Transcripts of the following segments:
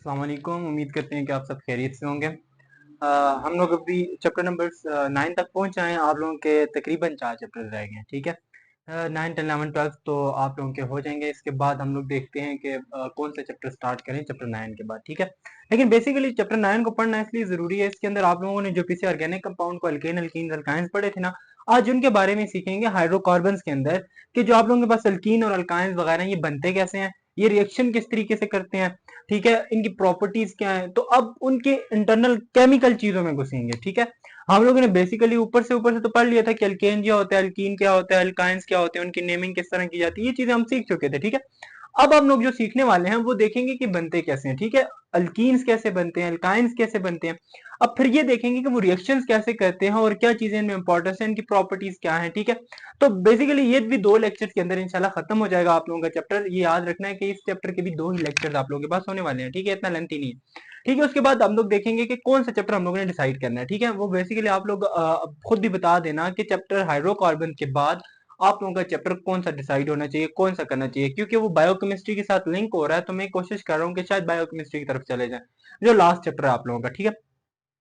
अस्सलाम वालेकुम। उम्मीद करते हैं कि आप सब खैरियत से होंगे। हम लोग अभी चैप्टर नंबर 9 तक पहुंच आए हैं। आप लोगों के तकरीबन 4 चैप्टर रह गए हैं, ठीक है। 9, 10, 11, 12 तो आप लोगों के हो जाएंगे। इसके बाद हम लोग देखते हैं कि कौन सा चैप्टर स्टार्ट करें चैप्टर 9 के बाद, ठीक है। लेकिन बेसिकली चैप्टर 9 को पढ़ना इसलिए ज़रूरी है, इसके अंदर आप लोगों ने जो पीछे ऑर्गेनिक कंपाउंड को अल्केन, अल्कीन, अल्काइंस पढ़े थे ना, आज उनके बारे में सीखेंगे हाइड्रोकार्बन्स के अंदर कि जो आप लोगों के पास अल्कीन और अल्काइंस वगैरह ये बनते कैसे हैं, ये रिएक्शन किस तरीके से करते हैं, ठीक है, इनकी प्रॉपर्टीज क्या है। तो अब उनके इंटरनल केमिकल चीजों में घुसेंगे, ठीक है। हम लोगों ने बेसिकली ऊपर से तो पढ़ लिया था कि अल्केन क्या होता है, अल्कीन क्या होता है, अल्काइंस क्या होते हैं, उनकी नेमिंग किस तरह की जाती है, ये चीजें हम सीख चुके थे, ठीक है। अब हम लोग जो सीखने वाले हैं वो देखेंगे कि बनते कैसे हैं, ठीक है। अल्कीन्स कैसे बनते हैं, अल्काइंस कैसे बनते हैं। अब फिर ये देखेंगे कि वो रिएक्शंस कैसे करते हैं और क्या चीजें इनमें इंपॉर्टेंस है, इनकी प्रॉपर्टीज क्या है, ठीक है। तो बेसिकली ये भी 2 लेक्चर के अंदर इंशाल्लाह खत्म हो जाएगा आप लोगों का चैप्टर। ये याद रखना है कि इस चैप्टर के भी 2 ही लेक्चर आप लोगों के पास होने वाले हैं, ठीक है, इतना लेंथी नहीं है, ठीक है। उसके बाद हम लोग देखेंगे कि कौन सा चैप्टर हम लोगों ने डिसाइड करना है, ठीक है। वो बेसिकली आप लोग खुद भी बता देना कि चैप्टर हाइड्रोकार्बन के बाद आप लोगों का चैप्टर कौन सा डिसाइड होना चाहिए, कौन सा करना चाहिए, क्योंकि वो बायोकेमिस्ट्री के साथ लिंक हो रहा है। तो मैं कोशिश कर रहा हूँ कि शायद बायोकेमिस्ट्री की तरफ चले जाए, जो लास्ट चैप्टर है आप लोगों का, ठीक है।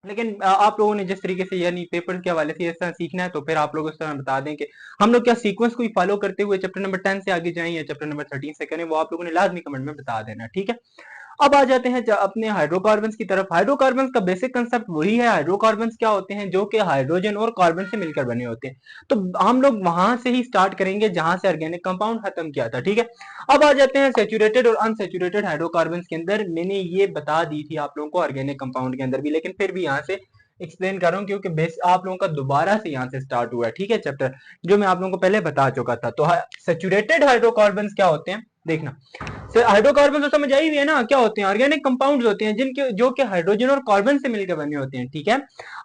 लेकिन आप लोगों ने जिस तरीके से यानी पेपर के हवाले से इस तरह सीखना है, तो फिर आप लोग उस तरह बता दें कि हम लोग क्या सीक्वेंस को ही फॉलो करते हुए चैप्टर नंबर 10 से आगे जाएं या चैप्टर नंबर 13 से करें, वो आप लोगों ने लाजमी कमेंट में बता देना, ठीक है। अब आ जाते हैं अपने हाइड्रोकार्बन्स की तरफ। हाइड्रोकार्बन्स का बेसिक कंसेप्ट वही है। हाइड्रोकार्बन्स क्या होते हैं, जो कि हाइड्रोजन और कार्बन से मिलकर बने होते हैं। तो हम लोग वहां से ही स्टार्ट करेंगे जहां से ऑर्गेनिक कंपाउंड खत्म किया था, ठीक है। अब आ जाते हैं सेचुरेटेड और अनसेचुरेटेड हाइड्रोकार्बन्स के अंदर। मैंने ये बता दी थी आप लोगों को ऑर्गेनिक कंपाउंड के अंदर भी, लेकिन फिर भी यहाँ से एक्सप्लेन कर रहा हूँ क्योंकि बेस आप लोगों का दोबारा से यहाँ से स्टार्ट हुआ है, ठीक है, चैप्टर जो मैं आप लोगों को पहले बता चुका था। तो सेचुरेटेड हाइड्रोकार्बन्स क्या होते हैं देखना। हाइड्रोकार्बन तो समझ आई हुई है ना, क्या होते हैं, ऑर्गेनिक कंपाउंड्स होते हैं जिनके जो कि हाइड्रोजन और कार्बन से मिलकर बने होते हैं, ठीक है।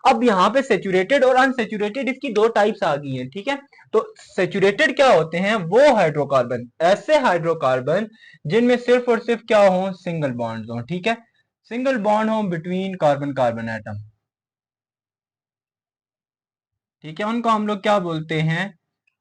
अब यहाँ पे सेचुरेटेड और अनसेचुरेटेड इसकी 2 टाइप्स आ गई हैं, ठीक है। तो सेचुरेटेड क्या होते हैं, वो हाइड्रोकार्बन, ऐसे हाइड्रोकार्बन जिनमें सिर्फ और सिर्फ क्या हो, सिंगल बॉन्ड हो, ठीक है, सिंगल बॉन्ड हो बिटवीन कार्बन कार्बन एटम, ठीक है। उनको हम लोग क्या बोलते हैं,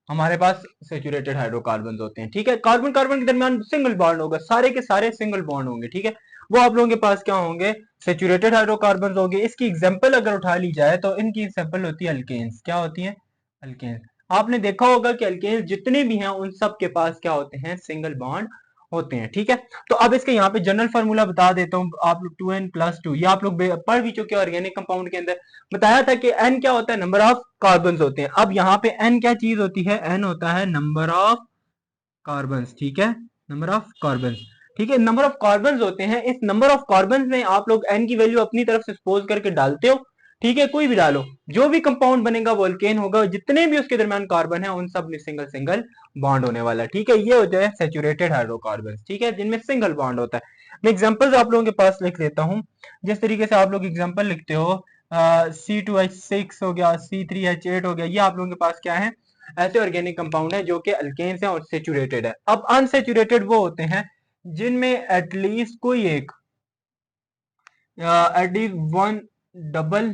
हमारे पास सेचुरेटेड हाइड्रोकार्बन होते हैं, ठीक है। कार्बन कार्बन के दरमियान सिंगल बॉन्ड होगा, सारे के सारे सिंगल बॉन्ड होंगे, ठीक है। वो आप लोगों के पास क्या होंगे, सेचुरेटेड हाइड्रोकार्बन होंगे। इसकी एग्जांपल अगर उठा ली जाए तो इनकी एग्जांपल होती है अल्केन्स। क्या होती है, अल्केन्स। आपने देखा होगा कि अल्केन्स जितने भी हैं उन सब के पास क्या होते हैं, सिंगल बॉन्ड होते हैं, ठीक है। तो अब इसके यहाँ पे जनरल फार्मूला बता देता हूँ आप लोग, 2n+2, ये आप लोग पढ़ भी चुके हैं ऑर्गेनिक कंपाउंड के अंदर। बताया था कि n क्या होता है, नंबर ऑफ कार्बन होते हैं। अब यहाँ पे n क्या चीज होती है, n होता है नंबर ऑफ कार्बन, ठीक है, नंबर ऑफ कार्बन, ठीक है। नंबर ऑफ कार्बन होते हैं, इस नंबर ऑफ कार्बन में आप लोग n की वैल्यू अपनी तरफ से सपोज करके डालते हो, ठीक है, कोई भी डालो, जो भी कंपाउंड बनेगा वो अल्केन होगा, जितने भी उसके दरमियान कार्बन है उन सब में सिंगल सिंगल बॉन्ड होने वाला है, ठीक है। ये होता है सेचुरेटेड हाइड्रोकार्बन, ठीक है, जिनमें सिंगल बॉन्ड होता है। मैं एग्जांपल्स आप लोगों के पास लिख देता हूं। जिस तरीके से आप लोग एग्जांपल लिखते हो, C2H6 हो गया, C3H8 हो गया, ये आप लोगों के पास क्या है, ऐसे ऑर्गेनिक कंपाउंड है जो कि अल्केन्स हैं और सेचुरेटेड है। अब अनसेचुरेटेड वो होते हैं जिनमें एटलीस्ट कोई एक, एटलीस्ट वन डबल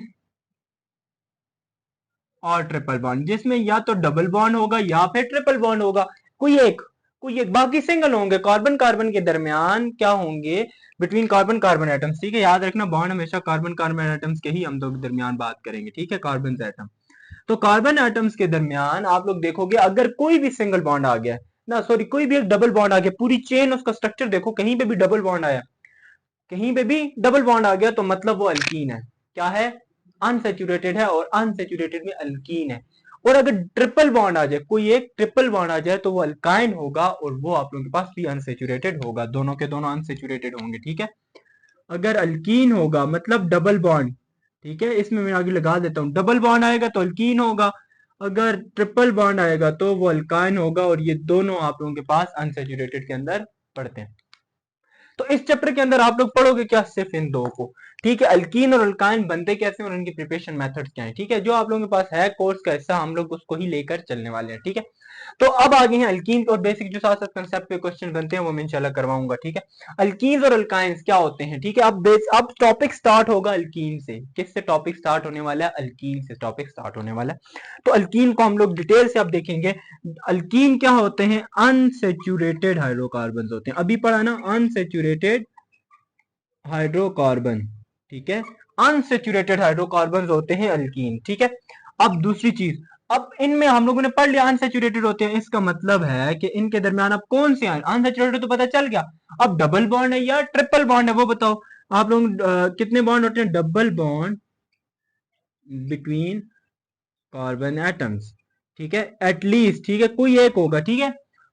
और ट्रिपल बॉन्ड, जिसमें या तो डबल बॉन्ड होगा या फिर ट्रिपल बॉन्ड होगा, कोई एक बाकी सिंगल होंगे। कार्बन कार्बन के दरमियान क्या होंगे, बिटवीन कार्बन कार्बन एटम्स, ठीक है। याद रखना बॉन्ड हमेशा कार्बन कार्बन एटम्स के ही हम लोग दरमियान बात करेंगे, ठीक है, कार्बन एटम। तो कार्बन एटम्स के दरमियान आप लोग देखोगे अगर कोई भी सिंगल बॉन्ड आ गया ना, सॉरी, कोई भी एक डबल बॉन्ड आ गया, पूरी चेन उसका स्ट्रक्चर देखो, कहीं पे भी डबल बॉन्ड आया, कहीं पे भी डबल बॉन्ड आ गया, तो मतलब वो अल्कीन है। क्या है, अनसेचुरेटेड है और अनसेचुरेटेड में अल्कीन है। और अगर ट्रिपल बॉन्ड आ जाए, कोई एक ट्रिपल बॉन्ड आ जाए, तो वो अल्काइन होगा और वो आप लोगों के पास भी अनसेचुरेटेड होगा, दोनों के दोनों अनसेचुरेटेड होंगे, ठीक है। अगर अल्कीन होगा मतलब डबल बॉन्ड, ठीक है, इसमें मैं आगे लगा देता हूं, डबल बॉन्ड आएगा तो अल्कीन होगा, अगर ट्रिपल बॉन्ड आएगा तो वो अल्काइन होगा, और ये दोनों आप लोगों के पास अनसेचुरेटेड के अंदर पड़ते हैं। तो इस चैप्टर के अंदर आप लोग पढ़ोगे क्या, सिर्फ इन दो को, ठीक है। अल्कीन और अल्काइन बनते कैसे और उनकी प्रिपरेशन मेथड्स क्या है, ठीक है। जो आप लोगों के पास है कोर्स का हिस्सा, हम लोग उसको ही लेकर चलने वाले हैं, ठीक है। तो अब आगे हैं अल्कीन और बेसिक जो साथ साथ कंसेप्ट पे क्वेश्चन बनते हैं वो मैं इंशाल्लाह करवाऊंगा, ठीक है। अल्कीन्स और अल्काइंस क्या होते हैं, ठीक है। अब टॉपिक स्टार्ट होगा अल्कीन से। किससे टॉपिक स्टार्ट होने वाला है, अल्कीन से टॉपिक स्टार्ट होने वाला है। तो अल्कीन को हम लोग डिटेल से अब देखेंगे। अल्कीन क्या होते हैं, अनसेचुरेटेड हाइड्रोकार्बन होते हैं, अभी पढ़ा ना, अनसेचुरेटेड हाइड्रोकार्बन, ठीक है, अनसेचुरेटेड हाइड्रोकार्बन होते हैं अल्कीन, ठीक है। अब दूसरी चीज, अब इनमें हम लोगों ने पढ़ लिया अनसेचुरेटेड होते हैं, इसका मतलब है कि इनके दरमियान अब कौन से आयन, अनसेचुरेटेड तो पता चल गया, अब डबल बॉन्ड है या ट्रिपल बॉन्ड है वो बताओ आप लोग। कितने बॉन्ड होते हैं, double bond between carbon atoms, ठीक है, एटलीस्ट, ठीक है, कोई एक होगा, ठीक है,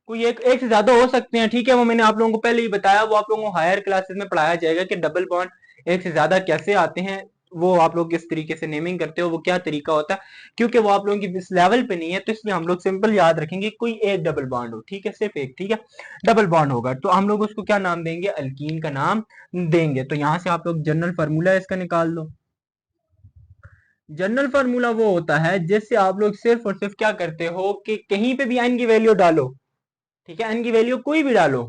कोई एक से ज्यादा हो सकते हैं, ठीक है, वो मैंने आप लोगों को पहले ही बताया, वो आप लोगों को हायर क्लासेस में पढ़ाया जाएगा कि डबल बॉन्ड एक से ज्यादा कैसे आते हैं, वो आप लोग किस तरीके से नेमिंग करते हो, वो क्या तरीका होता है, क्योंकि वो आप लोगों की इस लेवल पे नहीं है, तो इसलिए हम लोग सिंपल याद रखेंगे कोई एक डबल बॉन्ड हो, ठीक है, सिर्फ एक, ठीक है, डबल बॉन्ड होगा तो हम लोग उसको क्या नाम देंगे, अल्कीन का नाम देंगे। तो यहां से आप लोग जनरल फार्मूला इसका निकाल लो। जनरल फार्मूला वो होता है जिससे आप लोग सिर्फ और सिर्फ क्या करते हो कि कहीं पे भी एन की वैल्यू डालो, ठीक है, एन की वैल्यू कोई भी डालो,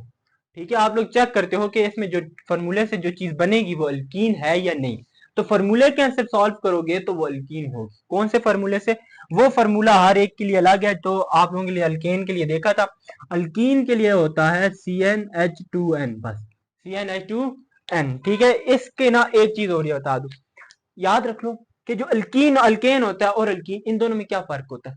ठीक है, आप लोग चेक करते हो कि इसमें जो फार्मूले से जो चीज बनेगी वो अल्कीन है या नहीं, तो फार्मूले के आंसर सॉल्व करोगे तो वो अल्कीन होगी। कौन से फार्मूले से, वो फार्मूला हर एक के लिए अलग है, तो आप लोगों के लिए अल्केन के लिए देखा था, अल्कीन के लिए होता है CnH2n, बस CnH2n, ठीक है। इसके ना एक चीज और बता दूं, याद रख लो कि जो अल्कीन अल्केन होता है और अल्कीन, इन दोनों में क्या फर्क होता है,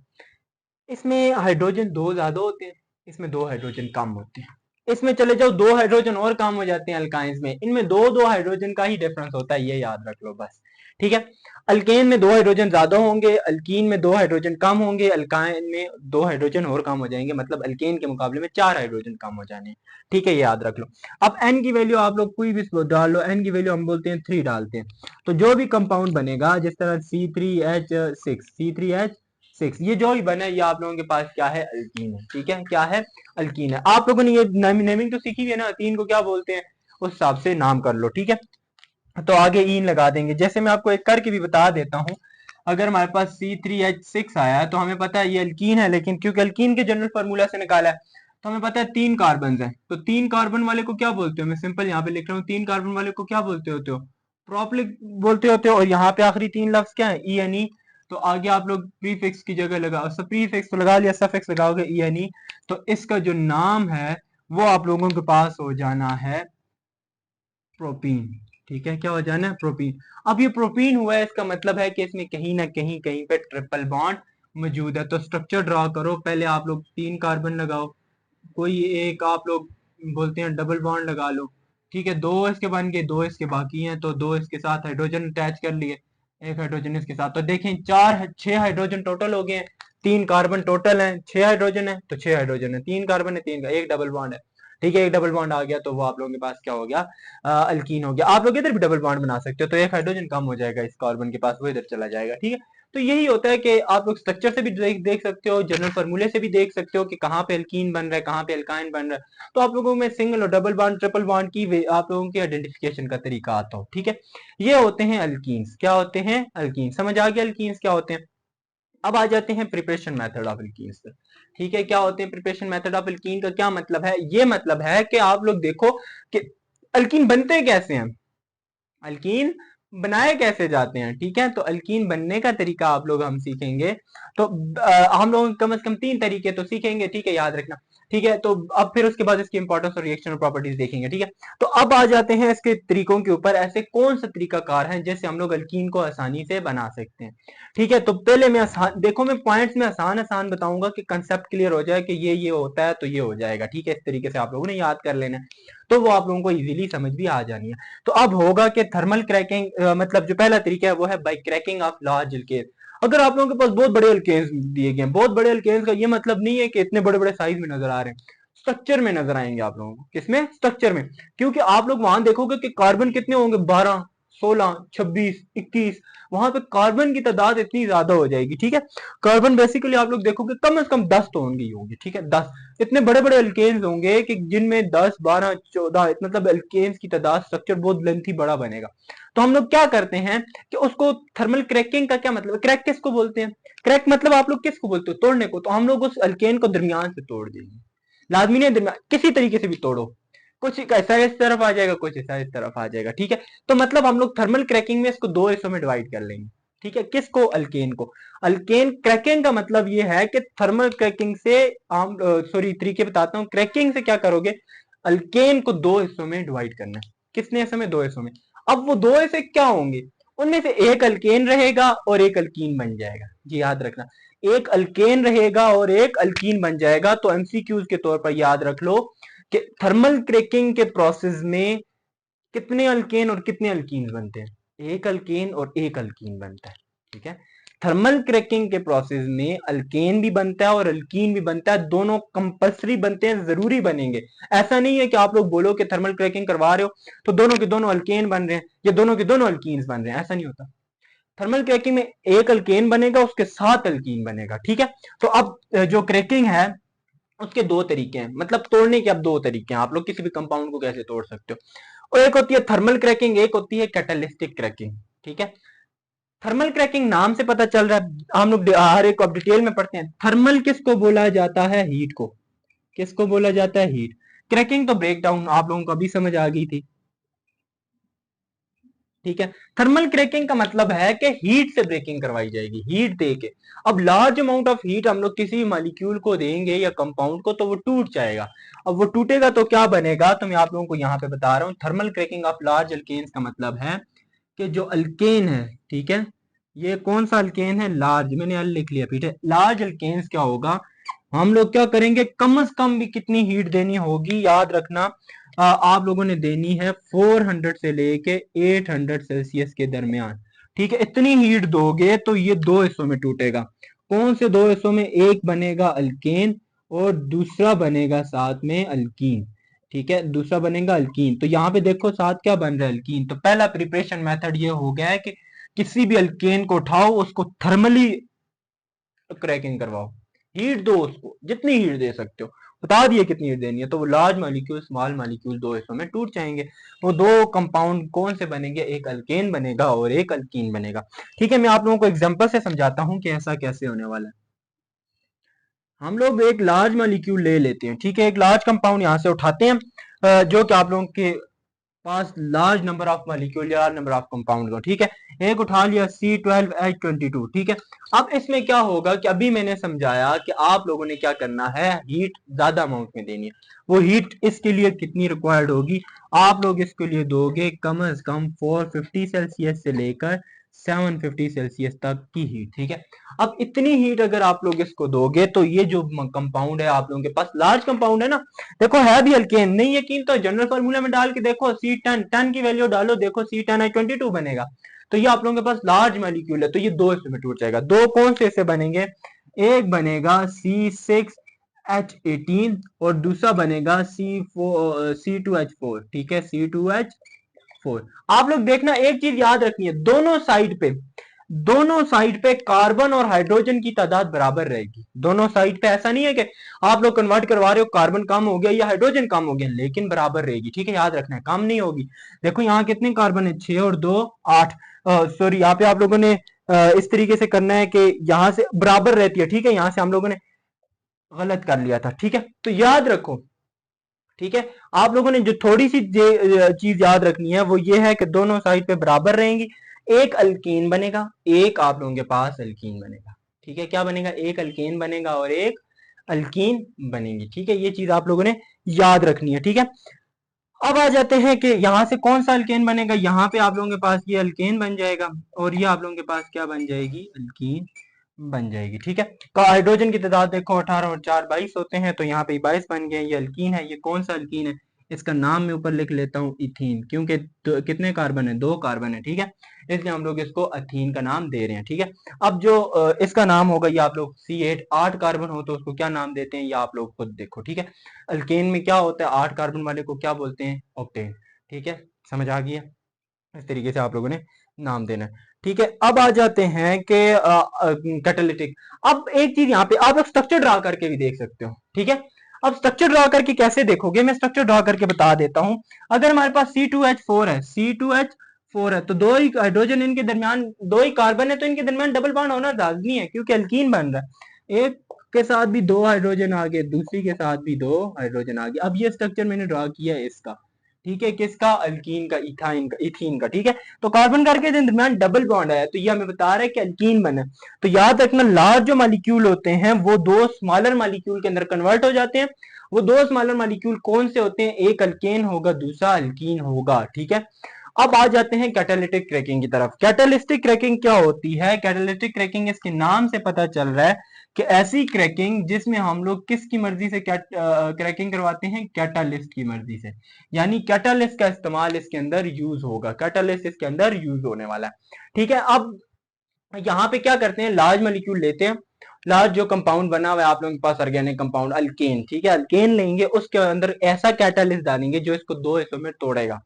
इसमें हाइड्रोजन दो ज्यादा होते हैं, इसमें दो हाइड्रोजन कम होते हैं, इसमें चले जाओ दो हाइड्रोजन और कम हो जाते हैं अल्काइंस में, इनमें दो दो हाइड्रोजन का ही डिफरेंस होता है, ये याद रख लो बस, ठीक है। अल्केन में दो हाइड्रोजन ज्यादा होंगे, अल्कीन में दो हाइड्रोजन कम होंगे, अल्काइन में दो हाइड्रोजन और कम हो जाएंगे, मतलब अल्केन के मुकाबले में चार हाइड्रोजन कम हो जाने, ठीक है, ये याद रख लो। अब एन की वैल्यू आप लोग कोई भी डाल लो, एन की वैल्यू हम बोलते हैं 3 डालते हैं, तो जो भी कंपाउंड बनेगा, जिस तरह C3H6 ये जो भी बने, ये आप लोगों के पास क्या है, अल्कीन है, ठीक है, क्या है, अल्कीन है। आप लोगों ने ये नेमिंग तो सीखी है ना, तीन को क्या बोलते हैं उस हिसाब से नाम कर लो, ठीक है। तो आगे ईन लगा देंगे, जैसे मैं आपको एक करके भी बता देता हूँ, अगर हमारे पास C3H6 आया है तो हमें पता है ये अल्कीन है, लेकिन क्योंकि अल्कीन के जनरल फार्मूला से निकाला है तो हमें पता है तीन कार्बन है, तो तीन कार्बन वाले को क्या बोलते हो, मैं सिंपल यहाँ पे लिख रहा हूँ, तीन कार्बन वाले को क्या बोलते होते हो, प्रोपिलिक बोलते होते हो, और यहाँ पे आखिरी तीन लफ्ज क्या है, ENE, तो आगे आप लोग प्रीफिक्स की जगह लगाओ, सब प्रीफिक्स तो लगा लिया, सफिक्स लगाओगे ENE, तो इसका जो नाम है वो आप लोगों के पास हो जाना है प्रोपीन, ठीक है, क्या हो जाना है, प्रोपीन। अब ये प्रोपीन हुआ है, इसका मतलब है कि इसमें कहीं ना कहीं कहीं पे ट्रिपल बॉन्ड मौजूद है, तो स्ट्रक्चर ड्रॉ करो, पहले आप लोग तीन कार्बन लगाओ, कोई एक आप लोग बोलते हैं डबल बॉन्ड लगा लो, ठीक है, दो इसके बन गए, दो इसके बाकी हैं, तो दो इसके साथ हाइड्रोजन अटैच कर लिए, एक हाइड्रोजन इसके साथ, तो देखें छह हाइड्रोजन टोटल हो गए हैं, तीन कार्बन टोटल है, छह हाइड्रोजन है, तो छह हाइड्रोजन है, तीन कार्बन है, तीन का एक डबल बॉन्ड है, ठीक है, एक डबल बॉन्ड आ गया, तो वो आप लोगों के पास क्या हो गया, अल्कीन हो गया। आप लोग इधर भी डबल बॉन्ड बना सकते हो, तो एक हाइड्रोजन कम हो जाएगा इस कार्बन के पास, वो इधर चला जाएगा, ठीक है। तो यही होता है कि आप लोग स्ट्रक्चर से भी देख सकते हो, जनरल फार्मूले से भी देख सकते हो कि कहाँ पे अल्कीन बन रहा है, कहाँ पे अल्काइन बन रहा है, तो आप लोगों में सिंगल और डबल बॉन्ड ट्रिपल बॉन्ड की आप लोगों की आइडेंटिफिकेशन का तरीका आता हो, ठीक है। ये होते हैं अल्कीन्स, क्या होते हैं, अल्कीन, समझ आ गया अल्कीन्स क्या होते हैं। अब आ जाते हैं प्रिपरेशन मेथड ऑफ एल्कीन्स पे, ठीक है, क्या होते हैं प्रिपरेशन मेथड ऑफ एल्कीन का क्या मतलब है, ये मतलब है कि आप लोग देखो कि अल्कीन बनते कैसे हैं, अल्कीन बनाए कैसे जाते हैं, ठीक है, तो अल्कीन बनने का तरीका आप लोग हम सीखेंगे, तो हम लोग कम से कम तीन तरीके तो सीखेंगे, ठीक है, याद रखना, ठीक है। तो अब फिर उसके बाद इसकी इंपॉर्टेंस और रिएक्शन और प्रॉपर्टीज देखेंगे, ठीक है। तो अब आ जाते हैं इसके तरीकों के ऊपर, ऐसे कौन सा तरीका कार है जिससे हम लोग अल्कीन को आसानी से बना सकते हैं, ठीक है। तो पहले मैं आसान देखो, मैं पॉइंट्स में आसान आसान बताऊंगा कि कंसेप्ट क्लियर हो जाए कि ये होता है तो ये हो जाएगा, ठीक है, इस तरीके से आप लोगों ने याद कर लेना है, तो वो आप लोगों को इजीली समझ भी आ जानी है। तो अब होगा कि थर्मल क्रैकिंग, मतलब जो पहला तरीका है वो है by cracking of large alkane. अगर आप लोगों के पास बहुत बड़े एल्केन्स दिए गए हैं, बहुत बड़े एल्केन्स का ये मतलब नहीं है कि इतने बड़े बड़े साइज में नजर आ रहे हैं, स्ट्रक्चर में नजर आएंगे आप लोगों को, किसमें, स्ट्रक्चर में, क्योंकि आप लोग वहां देखोगे कि कार्बन कितने होंगे, 12 16 26 21, वहां पे कार्बन की तादाद इतनी ज्यादा हो जाएगी, ठीक है। कार्बन बेसिकली आप लोग देखोगे कम से कम 10 तो होंगे ही होंगे, ठीक है, 10 इतने बड़े बड़े अल्केन्स होंगे कि जिनमें 10 12 14, मतलब अल्केन्स की तादाद, स्ट्रक्चर बहुत लेंथी बड़ा बनेगा। तो हम लोग क्या करते हैं कि उसको थर्मल क्रैकिंग का क्या मतलब है, क्रैक किसको बोलते हैं, क्रैक मतलब आप लोग किसको बोलते हो, तोड़ने को, तो हम लोग उस अल्केन को दरमियान से तोड़ देंगे, लाजमी नहीं दरमियान, किसी तरीके से भी तोड़ो, कुछ ऐसा इस तरफ आ जाएगा, कुछ ऐसा इस तरफ आ जाएगा, ठीक है। तो मतलब हम लोग थर्मल क्रैकिंग में इसको दो हिस्सों में डिवाइड कर लेंगे, ठीक है, किसको, अल्केन को। अल्केन क्रैकिंग का मतलब ये है कि थर्मल क्रैकिंग से हम, सॉरी तरीके बताता हूं, क्रैकिंग से क्या करोगे, अल्केन को दो हिस्सों में डिवाइड करना है, कितने हिस्सों में? 2 हिस्सों में। अब वो 2 हिस्से क्या होंगे? उनमें से एक अल्केन रहेगा और एक अल्कीन बन जाएगा। जी याद रखना, एक अल्केन रहेगा और एक अल्कीन बन जाएगा। तो एमसीक्यूज के तौर पर याद रख लो कि थर्मल क्रैकिंग के प्रोसेस में कितने अल्केन और कितने अल्कीन बनते हैं? एक अल्केन और एक अल्कीन बनता है। ठीक है, थर्मल क्रैकिंग के प्रोसेस में अल्केन भी बनता है और अल्कीन भी बनता है, दोनों कंपल्सरी बनते हैं, जरूरी बनेंगे। ऐसा नहीं है कि आप लोग बोलो कि थर्मल क्रैकिंग करवा रहे हो तो दोनों के दोनों अल्केन बन रहे हैं या दोनों के दोनों अल्कीन्स बन रहे हैं, ऐसा नहीं होता। थर्मल क्रैकिंग में एक अल्केन बनेगा, उसके साथ अल्कीन बनेगा। ठीक है, तो अब जो क्रैकिंग है उसके 2 तरीके हैं, मतलब तोड़ने के अब 2 तरीके हैं। आप लोग किसी भी कंपाउंड को कैसे तोड़ सकते हो, और एक होती है थर्मल क्रैकिंग, एक होती है कैटालिस्टिक क्रैकिंग। ठीक है, थर्मल क्रैकिंग नाम से पता चल रहा है, हम लोग हर एक को अब डिटेल में पढ़ते हैं। थर्मल किसको बोला जाता है? हीट को। किसको बोला जाता है? हीट। क्रैकिंग तो ब्रेक डाउन, आप लोगों को अभी समझ आ गई थी। ठीक है, थर्मल क्रैकिंग का मतलब है कि हीट से ब्रेकिंग करवाई जाएगी, हीट दे के। अब लार्ज अमाउंट ऑफ हीट हम लोग किसी मॉलिक्यूल को देंगे या कंपाउंड को तो वो टूट जाएगा। अब वो टूटेगा तो क्या बनेगा, तो मैं आप लोगों को यहाँ पे बता रहा हूँ। Thermal cracking of large alkanes का मतलब है कि जो अल्केन है, ठीक है, ये कौन सा अल्केन है? लार्ज, मैंने अल लिख लिया पीछे। लार्ज अल्केन्स क्या होगा, हम लोग क्या करेंगे, कम से कम भी कितनी हीट देनी होगी, याद रखना, आप लोगों ने देनी है 400 से लेके 800 सेल्सियस के दरमियान। ठीक है, इतनी हीट दोगे तो ये 2 हिस्सों में टूटेगा। कौन से 2 हिस्सों में? एक बनेगा अल्केन और दूसरा बनेगा साथ में अल्कीन। ठीक है, दूसरा बनेगा अल्कीन। तो यहाँ पे देखो साथ क्या बन रहा है? अल्कीन। तो पहला प्रिपरेशन मेथड ये हो गया है कि किसी भी अल्केन को उठाओ, उसको थर्मली क्रैकिंग करवाओ, हीट दो उसको, जितनी हीट दे सकते हो। बता दिए कितनी हीट देनी है, तो वो लार्ज मॉलिक्यूल स्मॉल मॉलिक्यूल 2 हिस्सों में टूट जाएंगे। वो 2 कंपाउंड कौन से बनेंगे? एक अल्केन बनेगा और एक अल्कीन बनेगा। ठीक है, मैं आप लोगों को एग्जांपल से समझाता हूं कि ऐसा कैसे होने वाला है। हम लोग एक लार्ज मॉलिक्यूल ले लेते हैं। ठीक है, एक लार्ज कंपाउंड यहां से उठाते हैं, जो कि आप लोगों के पास लार्ज नंबर ऑफ मॉलिक्यूल या नंबर ऑफ कंपाउंड को। ठीक है, एक उठा लिया C12H22। ठीक है, अब इसमें क्या होगा कि अभी मैंने समझाया कि आप लोगों ने क्या करना है, हीट ज्यादा अमाउंट में देनी है। वो हीट इसके लिए कितनी रिक्वायर्ड होगी, आप लोग इसके लिए दोगे कम से कम 450 सेल्सियस से लेकर 750 सेल्सियस तक की हीट। ठीक है, अब इतनी हीट अगर आप लोग इसको दोगे तो ये जो कंपाउंड है आप लोगों के पास, लार्ज कंपाउंड है ना, देखो है भी अल्केन, नहीं यकीन तो जनरल फार्मूला में डाल के देखो, C10, 10 की वैल्यू डालो, देखो C10H22 बनेगा। तो ये आप लोगों के पास लार्ज मॉलिक्यूल है, तो ये 2 हिस्से में टूट जाएगा। 2 कौन से हिस्से बनेंगे? एक बनेगा C6H18 और दूसरा बनेगा C2H4। ठीक है, C2H4। आप लोग देखना, एक चीज याद रखनी है, दोनों साइड पे कार्बन और हाइड्रोजन की तादाद बराबर रहेगी। दोनों साइड पे ऐसा नहीं है कि आप लोग कन्वर्ट करवा रहे हो, कार्बन कम हो गया या हाइड्रोजन कम हो गया, लेकिन बराबर रहेगी। ठीक है, याद रखना है, कम नहीं होगी। देखो यहाँ कितने कार्बन है, 6 और 2 8। सॉरी, यहाँ पे आप लोगों ने इस तरीके से करना है कि यहाँ से बराबर रहती है। ठीक है, यहाँ से हम लोगों ने गलत कर लिया था। ठीक है, तो याद रखो। ठीक है, आप लोगों ने जो थोड़ी सी चीज याद रखनी है वो ये है कि दोनों साइड पे बराबर रहेंगी। एक अल्कीन बनेगा, एक आप लोगों के पास अल्कीन बनेगा। ठीक है, क्या बनेगा? एक अल्कीन बनेगा और एक अल्कीन बनेगी। ठीक है, ये चीज आप लोगों ने याद रखनी है। ठीक है, अब आ जाते हैं कि यहां से कौन सा अल्केन बनेगा। यहाँ पे आप लोगों के पास ये अल्केन बन जाएगा और ये आप लोगों के पास क्या बन जाएगी? अल्कीन बन जाएगी। ठीक है, हाइड्रोजन की तादाद देखो 18 और 4 22 होते हैं, तो यहाँ पे 22 बन गए। ये अल्कीन है, ये कौन सा अल्कीन है? इसका नाम मैं ऊपर लिख लेता हूँ इथीन, क्योंकि कितने कार्बन है? 2 कार्बन है। ठीक है, इसलिए हम लोग इसको अथीन का नाम दे रहे हैं। ठीक है, अब जो इसका नाम होगा, ये आप लोग C8, 8 कार्बन हो तो उसको क्या नाम देते हैं, ये आप लोग खुद देखो। ठीक है, अल्केन में क्या होता है, 8 कार्बन वाले को क्या बोलते हैं? ऑक्टेन। ठीक है, समझ आ गया? इस तरीके से आप लोगों ने नाम देना है। ठीक है, अब आ जाते हैं कि कैटालिटिक। अब एक चीज यहाँ पे आप लोग स्ट्रक्चर ड्रा करके भी देख सकते हो। ठीक है, अब स्ट्रक्चर ड्रा करके कैसे देखोगे, मैं स्ट्रक्चर ड्रा करके बता देता हूं। अगर हमारे पास C2H4 है, C2H4 है, तो 2 ही हाइड्रोजन इनके दरमियान, 2 ही कार्बन है, तो इनके दरमियान डबल बॉन्ड होना लाजमी है, क्योंकि अल्कीन बन रहा है। एक के साथ भी 2 हाइड्रोजन आ गए, दूसरी के साथ भी 2 हाइड्रोजन आ गए। अब ये स्ट्रक्चर मैंने ड्रा किया है इसका। ठीक है, किसका, अल्कीन का, इथाइन का, इथीन का, ठीक है। तो कार्बन कार्बन के दरमियान डबल बॉन्ड है, तो ये हमें बता रहा है कि अल्कीन बना। तो याद रखना, लार्ज जो मॉलिक्यूल होते हैं वो दो स्मॉलर मॉलिक्यूल के अंदर कन्वर्ट हो जाते हैं। वो दो स्मॉलर मॉलिक्यूल कौन से होते हैं, एक अल्केन होगा, दूसरा अल्कीन होगा, ठीक है। अब आ जाते हैं कैटालिटिक क्रैकिंग की तरफ। कैटालिटिक क्रैकिंग क्या होती है? कैटालिटिक क्रैकिंग इसके नाम से पता चल रहा है कि ऐसी क्रैकिंग जिसमें हम लोग किसकी मर्जी से क्रैकिंग करवाते हैं, कैटालिस्ट की मर्जी से। यानी कैटालिस्ट का इस्तेमाल इसके अंदर यूज होगा, कैटालिस्ट इसके अंदर यूज होने वाला है, ठीक है। अब यहाँ पे क्या करते हैं, लार्ज मॉलिक्यूल लेते हैं, लार्ज जो कंपाउंड बना हुआ है आप लोगों के पास, ऑर्गेनिक कंपाउंड अल्केन, ठीक है, अल्केन लेंगे, उसके अंदर ऐसा कैटालिस्ट डालेंगे जो इसको दो हिस्सों में तोड़ेगा।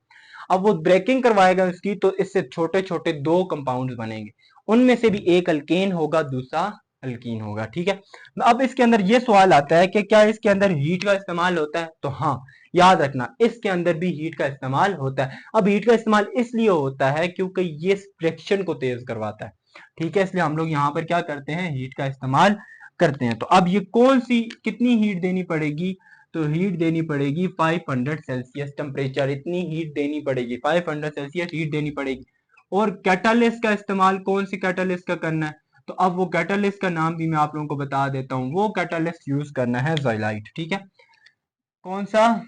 अब वो ब्रेकिंग करवाएगा इसकी, तो इससे छोटे छोटे दो कंपाउंड्स बनेंगे, उनमें से भी एक अल्केन होगा, दूसरा अल्कीन होगा, ठीक है। अब इसके अंदर ये सवाल आता है कि क्या इसके अंदर हीट का इस्तेमाल होता है? तो हाँ, याद रखना इसके अंदर भी हीट का इस्तेमाल होता है। अब हीट का इस्तेमाल इसलिए होता है क्योंकि ये रिएक्शन को तेज करवाता है, ठीक है, इसलिए हम लोग यहाँ पर क्या करते हैं, हीट का इस्तेमाल करते हैं। तो अब ये कौन सी, कितनी हीट देनी पड़ेगी? तो हीट देनी पड़ेगी 500 सेल्सियस टेम्परेचर, इतनी हीट देनी पड़ेगी, 500 सेल्सियस हीट देनी पड़ेगी। और कैटालिस्ट का इस्तेमाल कौन सी कैटालिस्ट का करना है? तो अब वो कैटालिस्ट का नाम भी मैं आप लोगों को बता देता हूँ, वो कैटालिस्ट यूज करना है ज़ाइलाइट, ठीक है। कौन सा?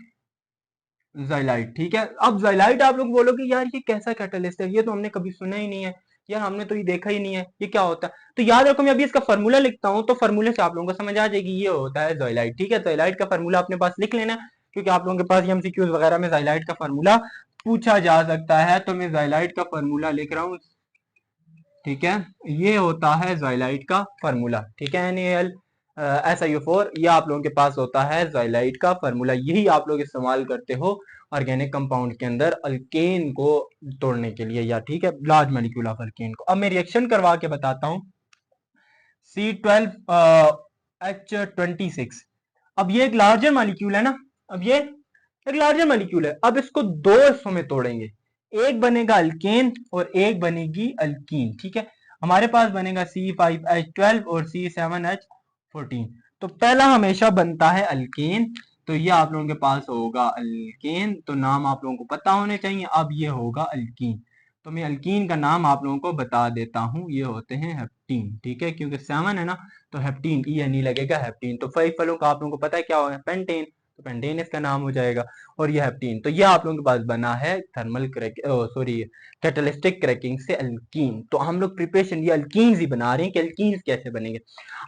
ज़ाइलाइट, ठीक है। अब ज़ाइलाइट आप लोग बोलोगे यार ये कैसा कैटालिस्ट है, ये तो हमने कभी सुना ही नहीं है, यार हमने तो ये देखा ही नहीं है, ये क्या होता है? तो याद रखो, मैं अभी इसका फार्मूला लिखता हूँ, तो फार्मूले से आप लोगों को समझ आ जाएगी, ये होता है ज़ाइलाइट, ठीक है। ज़ाइलाइट का फार्मूला अपने पास लिख लेना, क्योंकि आप लोगों के पास एमसीक्यूज वगैरह में ज़ाइलाइट का फार्मूला पूछा जा सकता है। तो मैं ज़ाइलाइट का फार्मूला लिख रहा हूँ, ठीक है। ये होता है ज़ाइलाइट का फार्मूला, ठीक है, NaL SiO4, ये आप लोगों के पास होता है ज़ाइलाइट का फार्मूला। यही आप लोग इस्तेमाल करते हो ऑर्गेनिक कंपाउंड के अंदर अल्केन को तोड़ने के लिए, या ठीक है, लार्ज मॉलिक्यूल ऑफ अल्केन को। अब मैं रिएक्शन करवा के बताता हूँ। C12H26, अब ये एक लार्जर मॉलिक्यूल है ना, अब ये एक लार्जर मॉलिक्यूल है। अब इसको दो हिस्सों में तोड़ेंगे, एक बनेगा अल्केन और एक बनेगी अल्कीन, ठीक है। हमारे पास बनेगा C5H12 और C7H14। तो पहला हमेशा बनता है अल्केन, तो ये आप लोगों के पास होगा अल्केन, तो नाम आप लोगों को पता होने चाहिए। अब ये होगा अल्कीन, तो मैं अल्कीन का नाम आप लोगों को बता देता हूँ, ये होते हैं हेप्टीन, ठीक है, क्योंकि 7 है ना, तो हेप्टीन, ई नहीं लगेगा, हेप्टीन। तो 5 फलों का आप लोगों को पता है क्या होगा, पेंटेन, तो पेंटेन इसका नाम हो जाएगा। और ये हेप्टीन, तो ये आप लोगों के पास बना है थर्मल क्रैक, सॉरी, कैटालिस्टिक क्रैकिंग से अल्कीन। तो हम लोग प्रिपरेशन ये अल्कीन्स ही बना रहे हैं कि अल्कीन्स कैसे बनेंगे।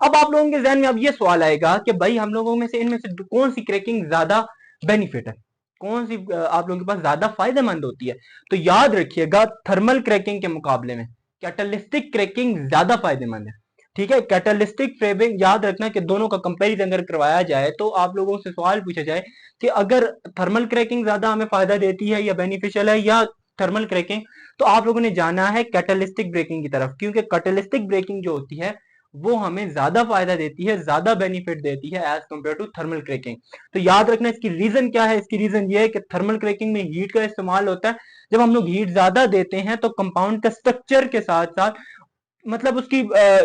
अब आप लोगों के जहन में अब ये सवाल आएगा कि भाई हम लोगों में से, इनमें से कौन सी क्रैकिंग ज्यादा बेनिफिट है, कौन सी आप लोगों के पास ज्यादा फायदेमंद होती है? तो याद रखिएगा, थर्मल क्रैकिंग के मुकाबले में कैटालिस्टिक क्रैकिंग ज्यादा फायदेमंद है, ठीक है। कैटालिस्टिक फ्रेमिंग याद रखना कि दोनों का कंपैरिजन अगर करवाया जाए, तो आप लोगों से सवाल पूछा जाए कि अगर थर्मल क्रैकिंग ज्यादा हमें फायदा देती है या बेनिफिशियल है, या थर्मल क्रैकिंग, तो आप लोगों ने जाना है कैटालिस्टिक ब्रेकिंग की तरफ, क्योंकि कैटालिस्टिक ब्रेकिंग जो होती है वो हमें ज्यादा फायदा देती है, ज्यादा बेनिफिट देती है as compared to thermal cracking. तो याद रखना, इसकी रीजन क्या है? इसकी रीजन ये है कि थर्मल क्रैकिंग में हीट का इस्तेमाल होता है। जब हम लोग हीट ज्यादा देते हैं तो कंपाउंड का स्ट्रक्चर के साथ साथ, मतलब उसकी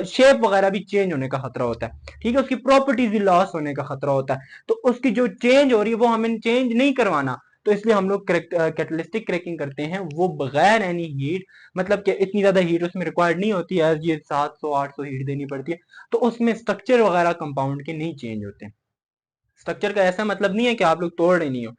शेप वगैरह भी चेंज होने का खतरा होता है, ठीक है, उसकी प्रॉपर्टीज भी लॉस होने का खतरा होता है। तो उसकी जो चेंज हो रही है वो हमें चेंज नहीं करवाना, तो इसलिए हम लोग कैटलिस्टिक क्रैकिंग करते हैं, वो बगैर एनी हीट, मतलब कि इतनी ज्यादा हीट उसमें रिक्वायर्ड नहीं होती है, ये 700-800 हीट देनी पड़ती है, तो उसमें स्ट्रक्चर वगैरह कंपाउंड के नहीं चेंज होते। स्ट्रक्चर का ऐसा मतलब नहीं है कि आप लोग तोड़ रहे नहीं हो,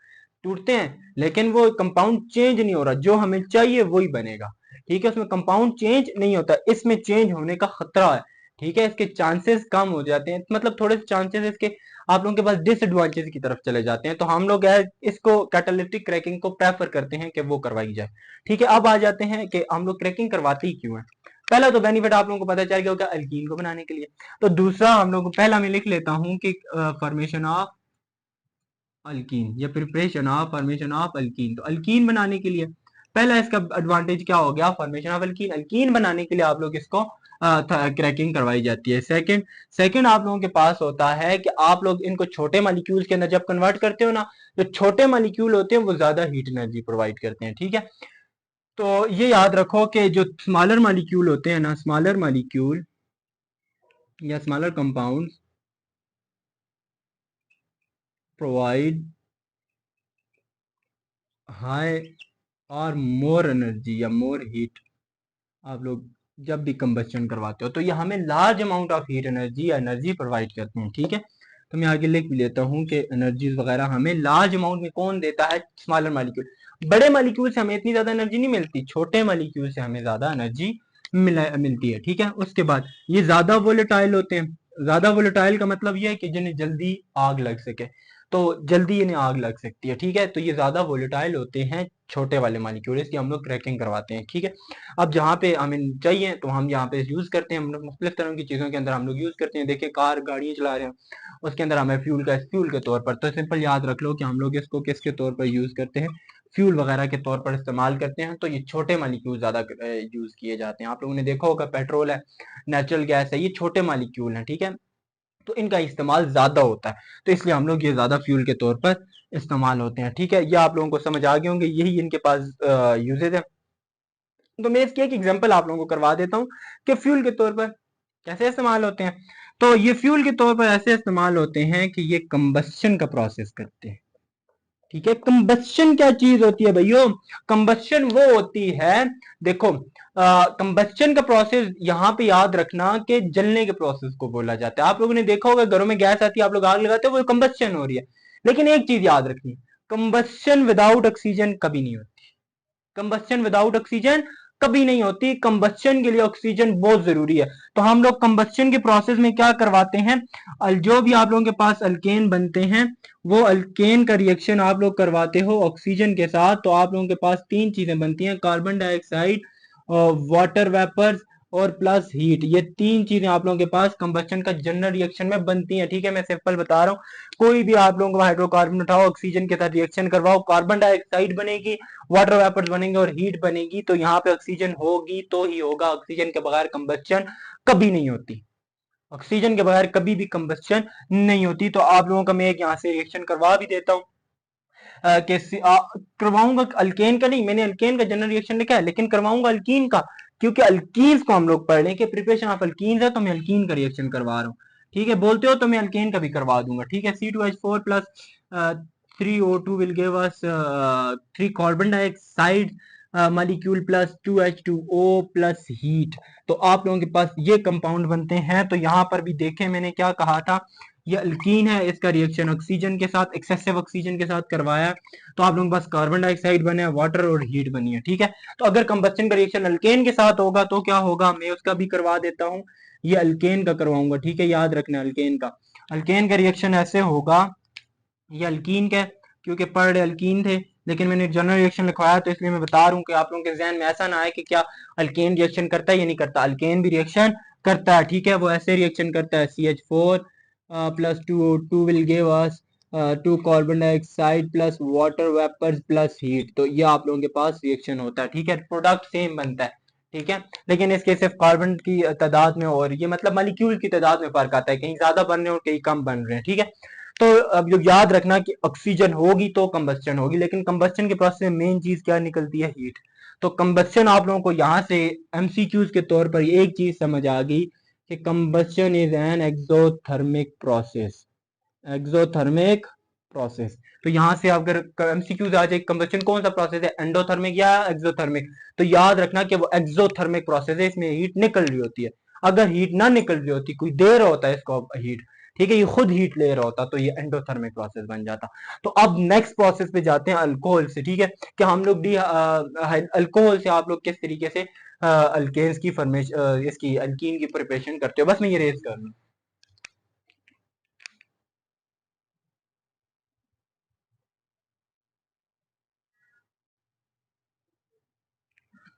टूटते हैं, लेकिन वो कंपाउंड चेंज नहीं हो रहा, जो हमें चाहिए वही बनेगा, ठीक है, उसमें कंपाउंड चेंज नहीं होता, इसमें चेंज होने का खतरा है, ठीक है, इसके चांसेस कम हो जाते हैं, मतलब थोड़े से चांसेस इसके आप लोगों के पास डिसएडवांटेज की तरफ चले जाते हैं। तो हम लोग इसको कैटालिटिक क्रैकिंग को प्रेफर करते हैं कि वो करवाई जाए, ठीक है। अब आ जाते हैं कि हम लोग क्रैकिंग करवाते ही क्यों है। पहला तो बेनिफिट आप लोगों को पता चल गया होगा अल्कीन को बनाने के लिए। तो दूसरा हम लोग पहला मैं लिख लेता हूं कि फॉर्मेशन ऑफ अल्कीन, या preparation of formation of alkyne. तो अल्कीन बनाने के लिए पहला इसका एडवांटेज क्या हो गया, फॉर्मेशन ऑफ अल्कीन, अल्कीन बनाने के लिए आप लोग इसको क्रैकिंग करवाई जाती है। सेकंड सेकंड आप लोगों के पास होता है कि आप लोग इनको छोटे मॉलिक्यूल्स के अंदर जब कन्वर्ट करते हो ना, जो छोटे मॉलिक्यूल होते हैं वो ज्यादा हीट एनर्जी प्रोवाइड करते हैं, ठीक है। तो ये याद रखो कि जो स्मॉलर मॉलिक्यूल होते हैं ना, स्मॉलर मॉलिक्यूल या स्मॉलर कंपाउंड प्रोवाइड हाई और मोर एनर्जी या मोर हीट आप लोग जब भी कंबस्शन करवाते हो तो ये हमें large amount of heat energy या एनर्जी प्रोवाइड करते हैं, ठीक है। तो मैं आगे लिख भी लेता हूँ कि एनर्जीज वगैरह हमें लार्ज अमाउंट में कौन देता है, स्मॉलर मॉलिक्यूल। बड़े मॉलिक्यूल से हमें इतनी ज्यादा एनर्जी नहीं मिलती, छोटे मॉलिक्यूल से हमें ज्यादा एनर्जी मिलती है, ठीक है। उसके बाद ये ज्यादा वोलेटाइल होते हैं। ज्यादा वोलेटाइल का मतलब ये है कि जिन्हें जल्दी आग लग सके, तो जल्दी इन्हें आग लग सकती है, ठीक है। तो ये ज्यादा वोलेटाइल होते हैं छोटे वाले मॉलिक्यूल, इसकी हम लोग क्रैकिंग करवाते हैं, ठीक है। अब जहाँ पे हमें चाहिए तो हम यहाँ पे यूज करते हैं, हम लोग मुख्तलिफ तरह की चीजों के अंदर हम लोग यूज करते हैं। देखिए कार गाड़ियाँ चला रहे हैं, उसके अंदर हमें फ्यूल के तौर पर, तो सिंपल याद रख लो कि हम लोग इसको किसके तौर पर यूज करते हैं, फ्यूल वगैरह के तौर पर इस्तेमाल करते हैं। तो ये छोटे मालिक्यूल ज्यादा यूज किए जाते हैं। आप लोगों ने देखा होगा पेट्रोल है, नेचुरल गैस है, ये छोटे मालिक्यूल हैं, ठीक है। तो इनका इस्तेमाल ज्यादा होता है, तो इसलिए हम लोग ये ज्यादा फ्यूल के तौर पर इस्तेमाल होते हैं, ठीक है। ये आप लोगों को समझ आ गए होंगे, यही इनके पास यूजेज है। तो मैं इसकी एक एग्जांपल आप लोगों को करवा देता हूँ कि फ्यूल के तौर पर कैसे इस्तेमाल होते हैं। तो ये फ्यूल के तौर पर ऐसे इस्तेमाल होते हैं कि ये कंबस्शन का प्रोसेस करते हैं, ठीक है। कंबस्शन क्या चीज होती है भैया? कंबस्शन वो होती है, देखो कंबस्शन का प्रोसेस यहाँ पे याद रखना कि जलने के प्रोसेस को बोला जाता है। आप लोगों ने देखा होगा घरों में गैस आती है, आप लोग आग लगाते हो, वो कंबस्शन हो रही है। लेकिन एक चीज याद रखनी, कंबस्शन विदाउट ऑक्सीजन कभी नहीं होती। कंबस्शन विदाउट ऑक्सीजन कभी नहीं होती। कंबस्शन के लिए ऑक्सीजन बहुत जरूरी है। तो हम लोग कंबस्शन के प्रोसेस में क्या करवाते हैं, जो भी आप लोगों के पास अल्केन बनते हैं, वो अल्केन का रिएक्शन आप लोग करवाते हो ऑक्सीजन के साथ। तो आप लोगों के पास तीन चीजें बनती हैं, कार्बन डाइऑक्साइड, वाटर वेपर्स और प्लस हीट। ये तीन चीजें आप लोगों के पास कंबस्शन का जनरल रिएक्शन में बनती हैं, ठीक है। मैं सिंपल बता रहा हूँ, कोई भी आप लोगों को हाइड्रोकार्बन उठाओ, ऑक्सीजन के साथ रिएक्शन करवाओ, कार्बन डाइऑक्साइड बनेगी, वाटर वेपर्स बनेंगे और हीट बनेगी। तो यहाँ पे ऑक्सीजन होगी तो ही होगा, ऑक्सीजन के बगैर कंबस्शन कभी नहीं होती। ऑक्सीजन के बगैर कभी भी कंबस्शन नहीं होती। तो आप लोगों का मैं एक यहाँ से रिएक्शन करवा भी देता हूँ, करवाऊंगा अल्केन का नहीं, मैंने अल्केन का जनरल रिएक्शन लिखा है, लेकिन करवाऊंगा अल्कीन का, क्योंकि अल्कीन्स को हम लोग पढ़ लें कि प्रिपरेशन ऑफ अल्कीन्स है, तो मैं अल्कीन का रिएक्शन करवा रहा हूँ, ठीक है। बोलते हो तो मैं अल्केन का भी करवा दूंगा, ठीक है। C2H4 plus 3O2 will give us 3 carbon dioxide molecule plus 2H2O plus heat. तो आप लोगों के पास ये कंपाउंड बनते हैं। तो यहाँ पर भी देखें मैंने क्या कहा था, ये अल्कीन है, इसका रिएक्शन ऑक्सीजन के साथ, एक्सेसिव ऑक्सीजन के साथ करवाया, तो आप लोगों के पास कार्बन डाइऑक्साइड बने, वाटर और हीट बनी है, ठीक है। तो अगर कंबस्शन का रिएक्शन अल्केन के साथ होगा तो क्या होगा, मैं उसका भी करवा देता हूँ, ये अल्केन का करवाऊंगा, ठीक है। याद रखना अल्केन का रिएक्शन ऐसे होगा, ये अल्कीन का, क्योंकि पर डे अल्कीन थे, लेकिन मैंने जनरल रिएक्शन लिखवाया तो इसलिए मैं बता रहा हूँ कि आप लोगों के जहन में ऐसा ना आए कि क्या अल्केन रिएक्शन करता है या नहीं करता। अल्केन भी रिएक्शन करता है, ठीक है। वो ऐसे रिएक्शन करता है, CH4 plus 2O2 will give us 2 carbon dioxide plus water vapours plus heat. तो ये आप लोगों के पास रिएक्शन होता है, ठीक है। प्रोडक्ट सेम बनता है, ठीक है, लेकिन इसके सिर्फ कार्बन की तादाद में और ये मतलब मॉलिक्यूल की तादाद में फर्क आता है, कहीं ज्यादा बन रहे हैं और कहीं कम बन रहे हैं, ठीक है। तो अब जो याद रखना कि ऑक्सीजन होगी तो कंबस्शन होगी, लेकिन कंबस्शन के प्रोसेस में मेन चीज क्या निकलती है, हीट। तो कंबस्शन आप लोगों को यहाँ से एमसीक्यूज के तौर पर एक चीज समझ आ गई कि combustion is an exothermic process, exothermic process. तो यहाँ से अगर एमसीक्यूज आ जाए कंबस्शन कौन सा प्रोसेस है, एंडोथर्मिक या एक्सोथर्मिक, तो याद रखना कि वो एक्सोथर्मिक प्रोसेस है, इसमें हीट निकल रही होती है। अगर हीट ना निकल रही होती, कोई दे रहा होता है इसको हीट, ठीक है, ये खुद हीट ले रहा होता, तो ये एंडोथर्मिक प्रोसेस बन जाता। तो अब नेक्स्ट प्रोसेस पे जाते हैं अल्कोहल से, ठीक है, कि हम लोग डी अल्कोहल से आप लोग किस तरीके से अल्केन्स की फॉर्मेशन, इसकी अल्कीन की प्रिपरेशन करते हो, बस मैं ये रेज कर लूं।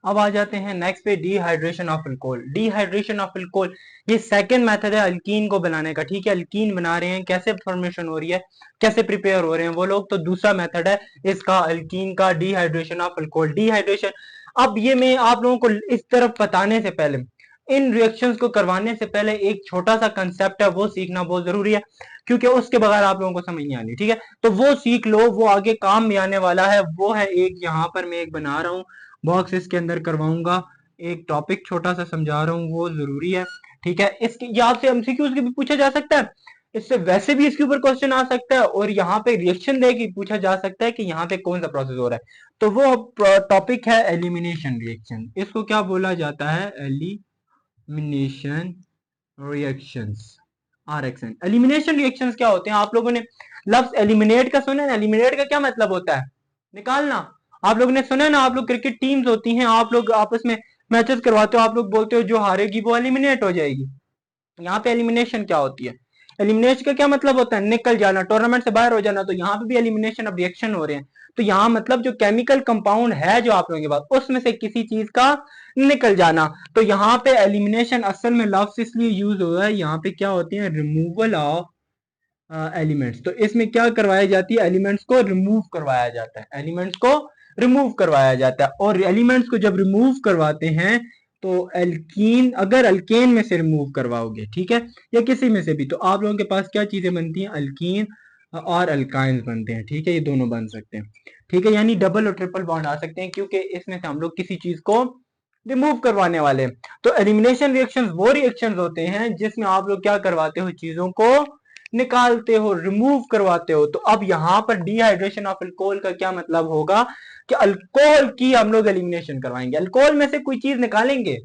अब आ जाते हैं नेक्स्ट पे, dehydration of alcohol. Dehydration of alcohol ये सेकंड मेथड है अल्कीन को बनाने का, ठीक है। अल्कीन बना रहे हैं, कैसे फॉर्मेशन हो रही है, कैसे प्रिपेयर हो रहे हैं वो लोग, तो दूसरा मेथड है इसका अल्कीन का, डिहाइड्रेशन ऑफ अल्कोहल। डिहाइड्रेशन, अब ये मैं आप लोगों को इस तरफ बताने से पहले, इन रिएक्शंस को करवाने से पहले एक छोटा सा कंसेप्ट है, वो सीखना बहुत जरूरी है, क्योंकि उसके बगैर आप लोगों को समझ नहीं आनी, ठीक है। तो वो सीख लो, वो आगे काम में आने वाला है। वो है एक, यहाँ पर मैं एक बना रहा हूँ बॉक्स, इसके अंदर करवाऊंगा एक टॉपिक छोटा सा समझा रहा हूँ, वो जरूरी है, ठीक है। इसके याद से एमसीक्यूज भी पूछा जा सकता है, इससे वैसे भी इसके ऊपर क्वेश्चन आ सकता है, और यहाँ पे रिएक्शन दे के पूछा जा सकता है कि यहाँ पे कौन सा प्रोसेस हो रहा है। तो वो टॉपिक है एलिमिनेशन रिएक्शन। इसको क्या बोला जाता है? एलिमिनेशन रिएक्शंस, आरएक्शन। एलिमिनेशन रिएक्शंस क्या होते हैं? आप लोगों ने लफ्ज एलिमिनेट का सुना है ना? एलिमिनेट का क्या मतलब होता है? निकालना। आप लोगों ने सुना है ना, आप लोग क्रिकेट टीम्स होती हैं, आप लोग आपस में मैचेस करवाते हो, आप लोग बोलते हो जो हारेगी वो एलिमिनेट हो जाएगी। यहाँ पे एलिमिनेशन क्या होती है? एलिमिनेशन का क्या मतलब होता है? निकल जाना, टूर्नामेंट से बाहर हो जाना। तो यहाँ पे भी एलिमिनेशन ऑफ रिएक्शन हो रहे हैं। तो यहाँ मतलब जो केमिकल कंपाउंड है जो आप लोगों के पास, उसमें से किसी चीज का निकल जाना। तो यहाँ पे एलिमिनेशन असल में लफ्ज इसलिए यूज हुआ है, यहाँ पे क्या होती है? Removal of elements. तो इसमें क्या करवाई जाती है? एलिमेंट्स को रिमूव करवाया जाता है। एलिमेंट्स को रिमूव करवाया जाता है, और एलिमेंट्स को जब रिमूव करवाते हैं तो एल्कीन, अगर अल्केन में से रिमूव करवाओगे, ठीक है, या किसी में से भी, तो आप लोगों के पास क्या चीजें बनती हैं? अल्कीन और अल्काइंस बनते हैं, ठीक है, ये दोनों बन सकते हैं, ठीक है, यानी डबल और ट्रिपल बॉन्ड आ सकते हैं, क्योंकि इसमें से हम लोग किसी चीज को रिमूव करवाने वाले हैं। तो एलिमिनेशन रिएक्शंस वो रिएक्शंस होते हैं जिसमें आप लोग क्या करवाते हो? चीजों को निकालते हो, रिमूव करवाते हो। तो अब यहाँ पर डिहाइड्रेशन ऑफ अल्कोहल का क्या मतलब होगा? कि अल्कोहल की हम लोग एलिमिनेशन करवाएंगे, अल्कोहल में से कोई चीज निकालेंगे।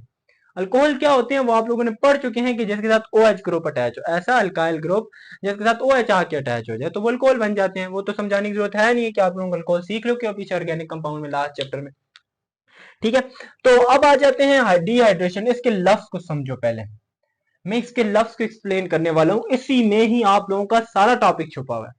अल्कोहल क्या होते हैं वो आप लोगों ने पढ़ चुके हैं कि जिसके साथ OH ग्रुप अटैच हो, ऐसा अल्काइल ग्रुप जिसके साथ OH आके अटैच हो जाए तो वो अल्कोहल बन जाते हैं। वो तो समझाने की जरूरत है नहीं है कि आप लोग अल्कोहल सीख लो कि पीछे ऑर्गेनिक कंपाउंड में लास्ट चैप्टर में, ठीक है। तो अब आ जाते हैं डिहाइड्रेशन। इसके लफ्ज को समझो पहले, मैं इसके लफ्ज को एक्सप्लेन करने वाला हूं, इसी में ही आप लोगों का सारा टॉपिक छुपा हुआ है।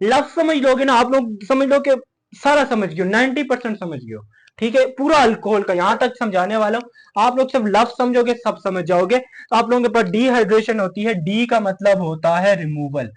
लफ्ज समझ लोगे ना, आप लोग समझ लो कि सारा समझ गए, 90% समझ गए, ठीक है, पूरा अल्कोहल का यहां तक समझाने वाला हूं। आप लोग सब लफ्ज समझोगे, सब समझ जाओगे। तो आप लोगों के पास डिहाइड्रेशन होती है, डी का मतलब होता है रिमूवल।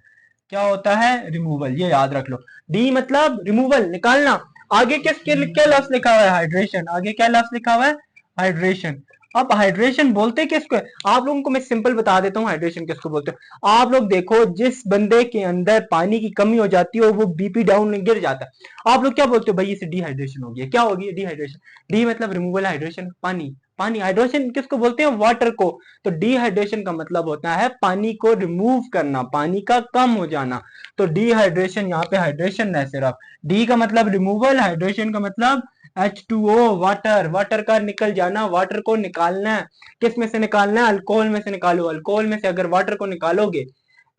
क्या होता है? रिमूवल, ये याद रख लो। डी मतलब रिमूवल, निकालना। आगे किसके क्या लफ्ज लिखा हुआ है? हाइड्रेशन। आगे क्या लफ्ज लिखा हुआ है? हाइड्रेशन। अब हाइड्रेशन बोलते किसको है? आप लोगों को मैं सिंपल बता देता हूँ हाइड्रेशन किसको बोलते हैं। आप लोग देखो, जिस बंदे के अंदर पानी की कमी हो जाती है वो बीपी डाउन गिर जाता है, आप लोग क्या बोलते हो? भाई इसे डिहाइड्रेशन हो गया। क्या हो गया? डिहाइड्रेशन। डी मतलब रिमूवल, हाइड्रेशन पानी। पानी, हाइड्रेशन किसको बोलते हैं? वाटर को। तो डिहाइड्रेशन का मतलब होता है पानी को रिमूव करना, पानी का कम हो जाना। तो डिहाइड्रेशन, यहाँ पे हाइड्रेशन है सिर्फ। डी का मतलब रिमूवल, हाइड्रेशन का मतलब H2O, वाटर, वाटर का निकल जाना, वाटर को निकालना है। किस में से निकालना है? अल्कोहल में से निकालो। अल्कोहल में से अगर वाटर को निकालोगे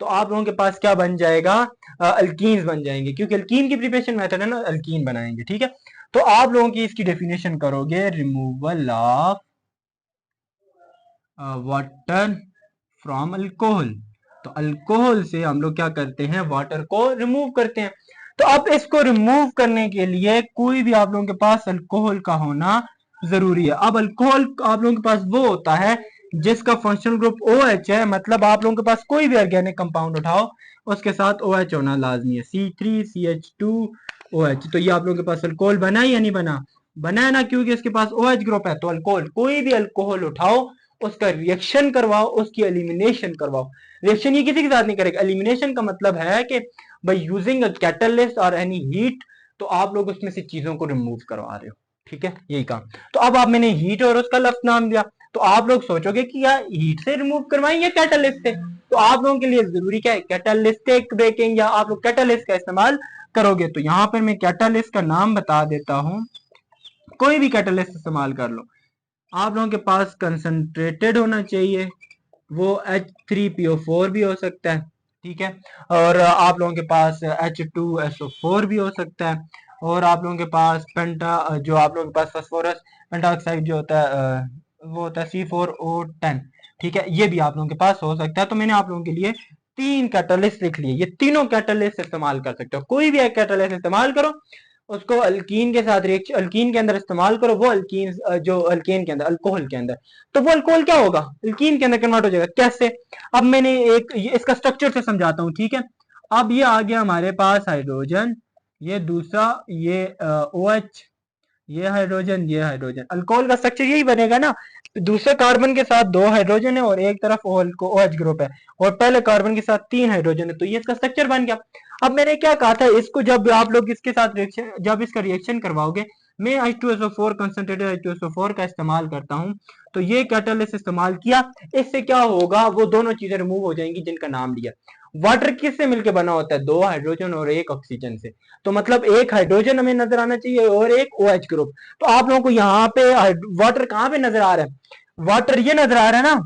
तो आप लोगों के पास क्या बन जाएगा? अल्कीन्स बन जाएंगे, क्योंकि अल्कीन की प्रिपरेशन मेथड है ना, अल्कीन बनाएंगे, ठीक है। तो आप लोगों की इसकी डेफिनेशन करोगे, removal of water from alcohol. तो अल्कोहल से हम लोग क्या करते हैं? वाटर को रिमूव करते हैं। तो अब इसको रिमूव करने के लिए कोई भी आप लोगों के पास अल्कोहल का होना जरूरी है। अब अल्कोहल आप लोगों के पाच वो होता है जिसका फंक्शनल ग्रुप OH है, मतलब आप लोगों के पास कोई भी ऑर्गेनिक कंपाउंड उठाओ उसके साथ OH होना लाजमी है, C3CH2OH। तो ये आप लोगों के पास अल्कोहल बना या नहीं बना? बना है ना, क्योंकि इसके पास OH ग्रुप है। तो अल्कोहल, कोई भी अल्कोहल उठाओ उसका रिएक्शन करवाओ, उसकी एलिमिनेशन करवाओ। रिएक्शन ये किसी के साथ नहीं करेगा। एलिमिनेशन का मतलब है कि बाय यूजिंग अ कैटलिस्ट और एनी हीट, तो आप लोग उसमें से चीजों को रिमूव करवा रहे हो, ठीक है, यही काम। तो अब आप, मैंने हीट और उसका लफ्ज नाम दिया, तो आप लोग सोचोगे कि यार हीट से रिमूव करवाएं या कैटलिस्ट से। तो आप लोगों के लिए जरूरी क्या है? कैटलिस्टिक ब्रेकिंग, या आप लोग कैटलिस्ट का इस्तेमाल करोगे। तो यहाँ पर मैं कैटलिस्ट का नाम बता देता हूँ, कोई भी कैटलिस्ट इस्तेमाल कर लो। आप लोगों के पास कंसंट्रेटेड होना चाहिए, वो H3PO4 भी हो सकता है, ठीक है, और आप लोगों के पास H2SO4 भी हो सकता है, और आप लोगों के पास पेंटा, जो आप लोगों के पास फास्फोरस पेंटाऑक्साइड जो होता है वो होता है C4O10, ठीक है, ये भी आप लोगों के पास हो सकता है। तो मैंने आप लोगों के लिए 3 कैटलिस्ट लिख लिए, ये तीनों कैटलिस्ट इस्तेमाल कर सकते हो, कोई भी एक कैटलिस्ट इस्तेमाल करो, उसको अल्कीन के साथ रिएक्शन, अल्कीन के अंदर इस्तेमाल करो, वो अल्कीन जो अल्केन के अंदर, अल्कोहल के अंदर, तो वो अल्कोहल क्या होगा? अल्कीन के अंदर कन्वर्ट हो जाएगा। कैसे? अब मैंने एक इसका स्ट्रक्चर से समझाता हूँ, ठीक है। अब ये आ गया हमारे पास हाइड्रोजन, ये दूसरा, ये OH, ये हाइड्रोजन, ये हाइड्रोजन। अल्कोहल का स्ट्रक्चर यही बनेगा ना, दूसरे कार्बन के साथ 2 हाइड्रोजन है और एक तरफ OH ग्रुप है, और पहले कार्बन के साथ 3 हाइड्रोजन है, तो ये इसका स्ट्रक्चर बन गया। अब मैंने क्या कहा था, इसको जब आप लोग इसके साथ रिएक्शन, जब इसका रिएक्शन करवाओगे, मैं H2SO4 कंसंट्रेटेड H2SO4 का इस्तेमाल करता हूं, तो ये कैटलिस्ट इस्तेमाल किया, इससे क्या होगा? वो दोनों चीजें रिमूव हो जाएंगी जिनका नाम लिया। वाटर किससे मिलकर बना होता है? 2 हाइड्रोजन और 1 ऑक्सीजन से। तो मतलब एक हाइड्रोजन हमें नजर आना चाहिए और एक OH ग्रुप। तो आप लोगों को यहाँ पे वाटर कहाँ पे नजर आ रहा है? वाटर ये नजर आ रहा है ना,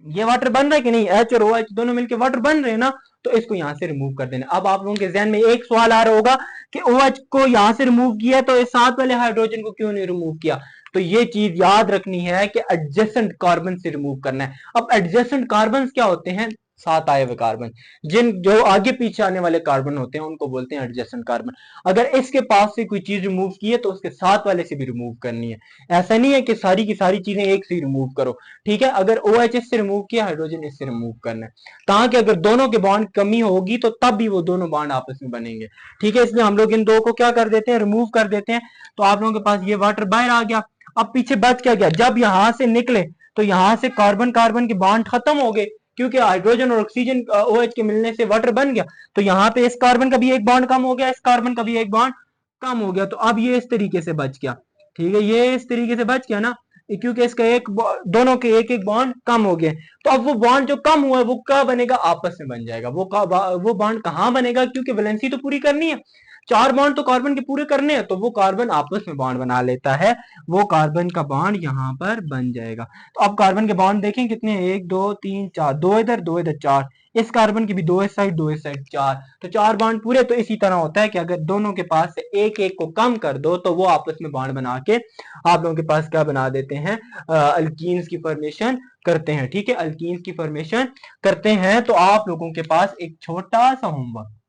ये वाटर बन रहा है कि नहीं? H और OH दोनों मिलकर वाटर बन रहे हैं ना, तो इसको यहां से रिमूव कर देना। अब आप लोगों के ध्यान में एक सवाल आ रहा होगा कि OH को यहां से रिमूव किया तो इस साथ वाले हाइड्रोजन को क्यों नहीं रिमूव किया? तो ये चीज याद रखनी है कि एडजेसेंट कार्बन से रिमूव करना है। अब एडजेसेंट कार्बन क्या होते हैं? साथ आए हुए कार्बन, जिन जो आगे पीछे आने वाले कार्बन होते हैं उनको बोलते हैं एडजेसेंट कार्बन। अगर इसके पास से कोई चीज रिमूव की है तो उसके साथ वाले से भी रिमूव करनी है। ऐसा नहीं है कि सारी की सारी चीजें एक से रिमूव करो, ठीक है? अगर OH इससे रिमूव किया, हाइड्रोजन इससे रिमूव करना है, ताकि अगर दोनों के बॉन्ड कमी होगी तो तब भी वो दोनों बॉन्ड आपस में बनेंगे, ठीक है? इसलिए हम लोग इन दो को क्या कर देते हैं? रिमूव कर देते हैं। तो आप लोगों के पास ये वाटर बाहर आ गया। अब पीछे बच क्या गया? जब यहां से निकले तो यहां से कार्बन कार्बन के बॉन्ड खत्म हो गए, क्योंकि हाइड्रोजन और ऑक्सीजन OH के मिलने से वाटर बन गया। तो यहाँ पे इस कार्बन का भी एक बॉन्ड कम हो गया, इस कार्बन का भी एक बॉन्ड कम हो गया। तो अब ये इस तरीके से बच गया, ठीक है? ये इस तरीके से बच गया ना, क्योंकि इसका एक दोनों के एक एक बॉन्ड कम हो गए। तो अब वो बॉन्ड जो कम हुआ है वो क्या बनेगा? आपस में बन जाएगा। वो बॉन्ड कहाँ बनेगा? क्योंकि वैलेंसी तो पूरी करनी है, 4 बॉन्ड तो कार्बन के पूरे करने हैं, तो वो कार्बन आपस में बॉन्ड बना लेता है, वो कार्बन का बॉन्ड यहाँ पर बन जाएगा। तो अब कार्बन के बॉन्ड देखें कितने हैं? 1 2 3 4, 2 इधर 2 इधर 4, इस कार्बन की भी 2 इस साइड 2 इस साइड 4, तो 4 बॉन्ड पूरे। तो इसी तरह होता है कि अगर दोनों के पास से एक एक को कम कर दो तो वो आपस में बॉन्ड बना के आप लोगों के पास क्या बना देते हैं? अल्कीन्स की फॉर्मेशन करते हैं, ठीक है? अल्कीन्स की फॉर्मेशन करते हैं। तो आप लोगों के पास एक छोटा सा होमवर्क,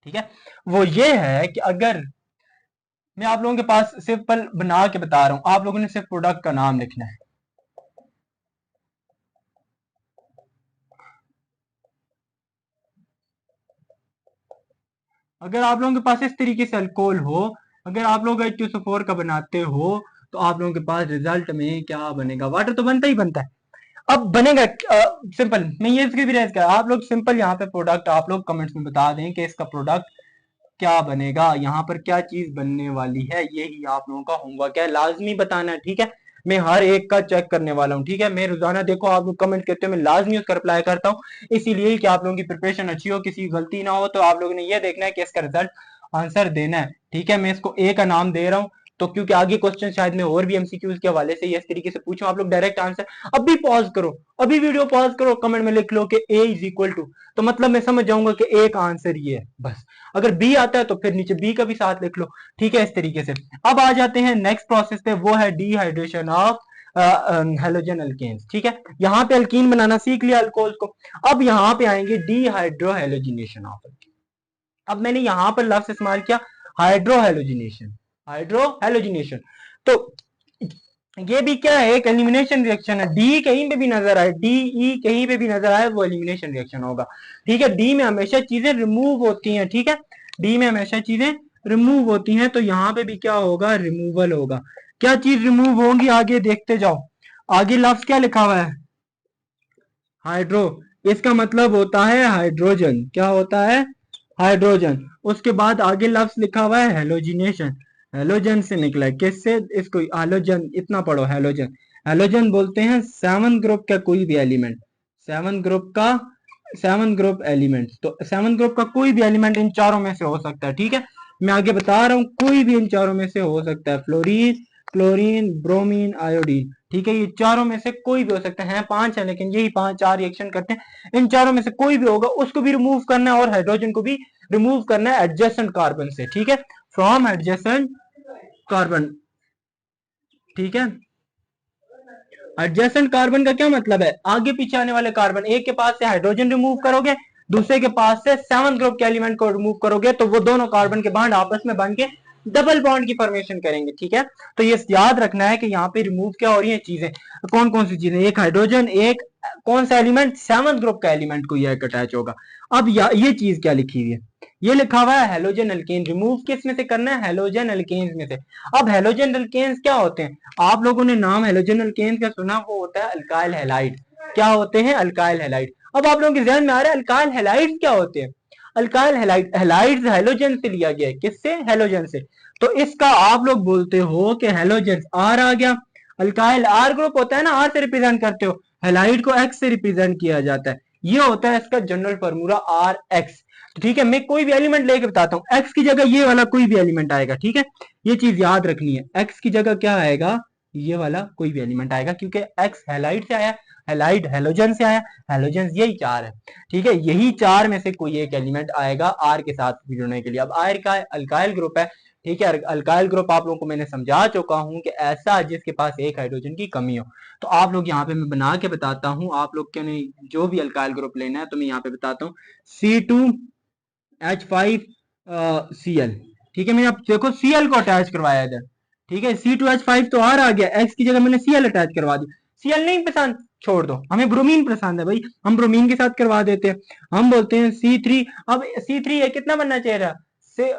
ठीक है, वो ये है कि अगर मैं आप लोगों के पास सिंपल बना के बता रहा हूं, आप लोगों ने सिर्फ प्रोडक्ट का नाम लिखना है। अगर आप लोगों के पास इस तरीके से अल्कोहल हो, अगर आप लोग H2SO4 का बनाते हो, तो आप लोगों के पास रिजल्ट में क्या बनेगा? वाटर तो बनता ही बनता है। अब बनेगा सिंपल, मैं ये इसकी भी रेज कर, आप लोग सिंपल यहाँ पे प्रोडक्ट आप लोग कमेंट्स में बता दें कि इसका प्रोडक्ट क्या बनेगा, यहाँ पर क्या चीज बनने वाली है। यही आप लोगों का होमवर्क है, लाजमी बताना है, ठीक है? मैं हर एक का चेक करने वाला हूँ, ठीक है? मैं रोजाना देखो आप लोग कमेंट करते हो, मैं लाजमी उसका रिप्लाई करता हूँ, इसीलिए कि आप लोगों की प्रिपरेशन अच्छी हो, किसी की गलती ना हो। तो आप लोगों ने ये देखना है कि इसका रिजल्ट आंसर देना है, ठीक है? मैं इसको A का नाम दे रहा हूँ, तो क्योंकि आगे क्वेश्चन शायद मैं और भी MCQs के हवाले से इस तरीके से पूछूं, आप लोग डायरेक्ट आंसर अभी पॉज करो, अभी वीडियो पॉज करो, कमेंट में लिख लो कि A इज इक्वल टू, तो मतलब मैं समझ जाऊंगा कि A का आंसर ये है बस। अगर B आता है तो फिर नीचे B का भी साथ लिख लो, ठीक है? इस तरीके से। अब आ जाते हैं नेक्स्ट प्रोसेस पे, वो है डिहाइड्रेशन ऑफ हेलोजन अल्केन्स, ठीक है? यहाँ पे अल्कीन बनाना सीख लिया अल्कोहल को। अब यहाँ पे आएंगे डिहाइड्रोहेलोजिनेशन ऑफ अल्कीन। अब मैंने यहां पर लफ्ज इस्तेमाल किया हाइड्रोहेलोजिनेशन, हाइड्रोहेलोजिनेशन। तो ये भी क्या है? एक एलिमिनेशन रिएक्शन है। डी कहीं पे भी नजर आए, डी ई कहीं पे भी नजर आए, वो एलिमिनेशन रिएक्शन होगा, ठीक है? डी में हमेशा चीजें रिमूव होती हैं, ठीक है? डी में हमेशा चीजें रिमूव होती हैं, तो यहाँ पे भी क्या होगा? रिमूवल होगा। क्या चीज रिमूव होगी? आगे देखते जाओ। आगे लफ्ज क्या लिखा हुआ है? हाइड्रो। इसका मतलब होता है हाइड्रोजन। क्या होता है? हाइड्रोजन। उसके बाद आगे लफ्ज लिखा हुआ है हेलोजिनेशन। हेलोजन से निकला है, किससे? इसको हेलोजन, इतना पढ़ो, हेलोजन। हेलोजन बोलते हैं 7 ग्रुप का कोई भी एलिमेंट, 7 ग्रुप का, 7 ग्रुप एलिमेंट। तो 7 ग्रुप का कोई भी एलिमेंट इन चारों में से हो सकता है, ठीक है? मैं आगे बता रहा हूं, कोई भी इन चारों में से हो सकता है। फ्लोरीन, क्लोरीन, ब्रोमीन, आयोडीन, ठीक है? ये चारों में से कोई भी हो सकता है। 5 है लेकिन यही 5 4 रिएक्शन करते हैं, इन चारों में से कोई भी होगा, उसको भी रिमूव करना है और हाइड्रोजन को भी रिमूव करना है एडजेसेंट कार्बन से, ठीक है? फ्रॉम एडजेसेंट कार्बन, ठीक है? एडजेसेंट कार्बन का क्या मतलब है? आगे पीछे आने वाले कार्बन, एक के पास से हाइड्रोजन रिमूव करोगे, दूसरे के पास से 7 ग्रुप के एलिमेंट को रिमूव करोगे, तो वो दोनों कार्बन के बॉन्ड आपस में बन के डबल बॉन्ड की फॉर्मेशन करेंगे, ठीक है? तो ये याद रखना है कि यहाँ पे रिमूव क्या हो रही है चीजें, कौन कौन सी चीजें? एक हाइड्रोजन, एक कौन सा एलिमेंट? 7 ग्रुप का एलिमेंट को यह अटैच होगा। अब ये चीज क्या लिखी हुई है? ये लिखा हुआ है हेलोजन अल्केन। रिमूव किस में से करना है? हेलोजन अल्केन्स में से। अब हेलोजन अल्केन्स क्या होते हैं? आप लोगों ने नाम हेलोजन अल्केन्स का सुना, वो होता है अल्काइल हैलाइड। क्या होते हैं? Alkyl halide. अब आप लोगों के ध्यान में आ रहा है अल्काइल हैलाइड क्या होते हैं? अल्काइल हैलाइड, हैलाइड हेलोजन से लिया गया है। किससे? हेलोजन से। तो इसका आप लोग बोलते हो कि हेलोजन आर आ गया। अल्काइल आर ग्रुप होता है ना, आर से रिप्रेजेंट करते हो, हैलाइड को एक्स से रिप्रेजेंट किया जाता है। ये होता है इसका जनरल फार्मूला आर एक्स। ठीक है, मैं कोई भी एलिमेंट लेके बताता हूँ, एक्स की जगह ये वाला कोई भी एलिमेंट आएगा। ठीक है, ये चीज याद रखनी है, एक्स की जगह क्या आएगा, ये वाला कोई भी एलिमेंट आएगा, क्योंकि एक्स हैलाइड से आया, हैलाइड हैलोजन से आया, हैलोजन यही चार है। ठीक है, यही चार में से कोई एक एलिमेंट आएगा आर के साथ जुड़ने के लिए। अब आर का अल्काइल ग्रुप है। ठीक है, अल्काइल ग्रुप आप लोगों को मैंने समझा चुका हूं कि ऐसा जिसके पास एक हाइड्रोजन की कमी हो। तो आप लोग यहाँ पे मैं बना के बताता हूँ, आप लोग के नहीं जो भी अल्काइल ग्रुप लेना है तो मैं यहाँ पे बताता हूँ C2H5Cl। ठीक है, मैंने अब देखो Cl को अटैच करवाया इधर। ठीक है, C2H5 तो आर आ गया, X की जगह मैंने Cl अटैच करवा दी। Cl नहीं पसंद, छोड़ दो, हमें ब्रोमीन पसंद है भाई, हम ब्रोमीन के साथ करवा देते हैं। हम बोलते हैं C3। अब C3 है, कितना बनना चाहिए से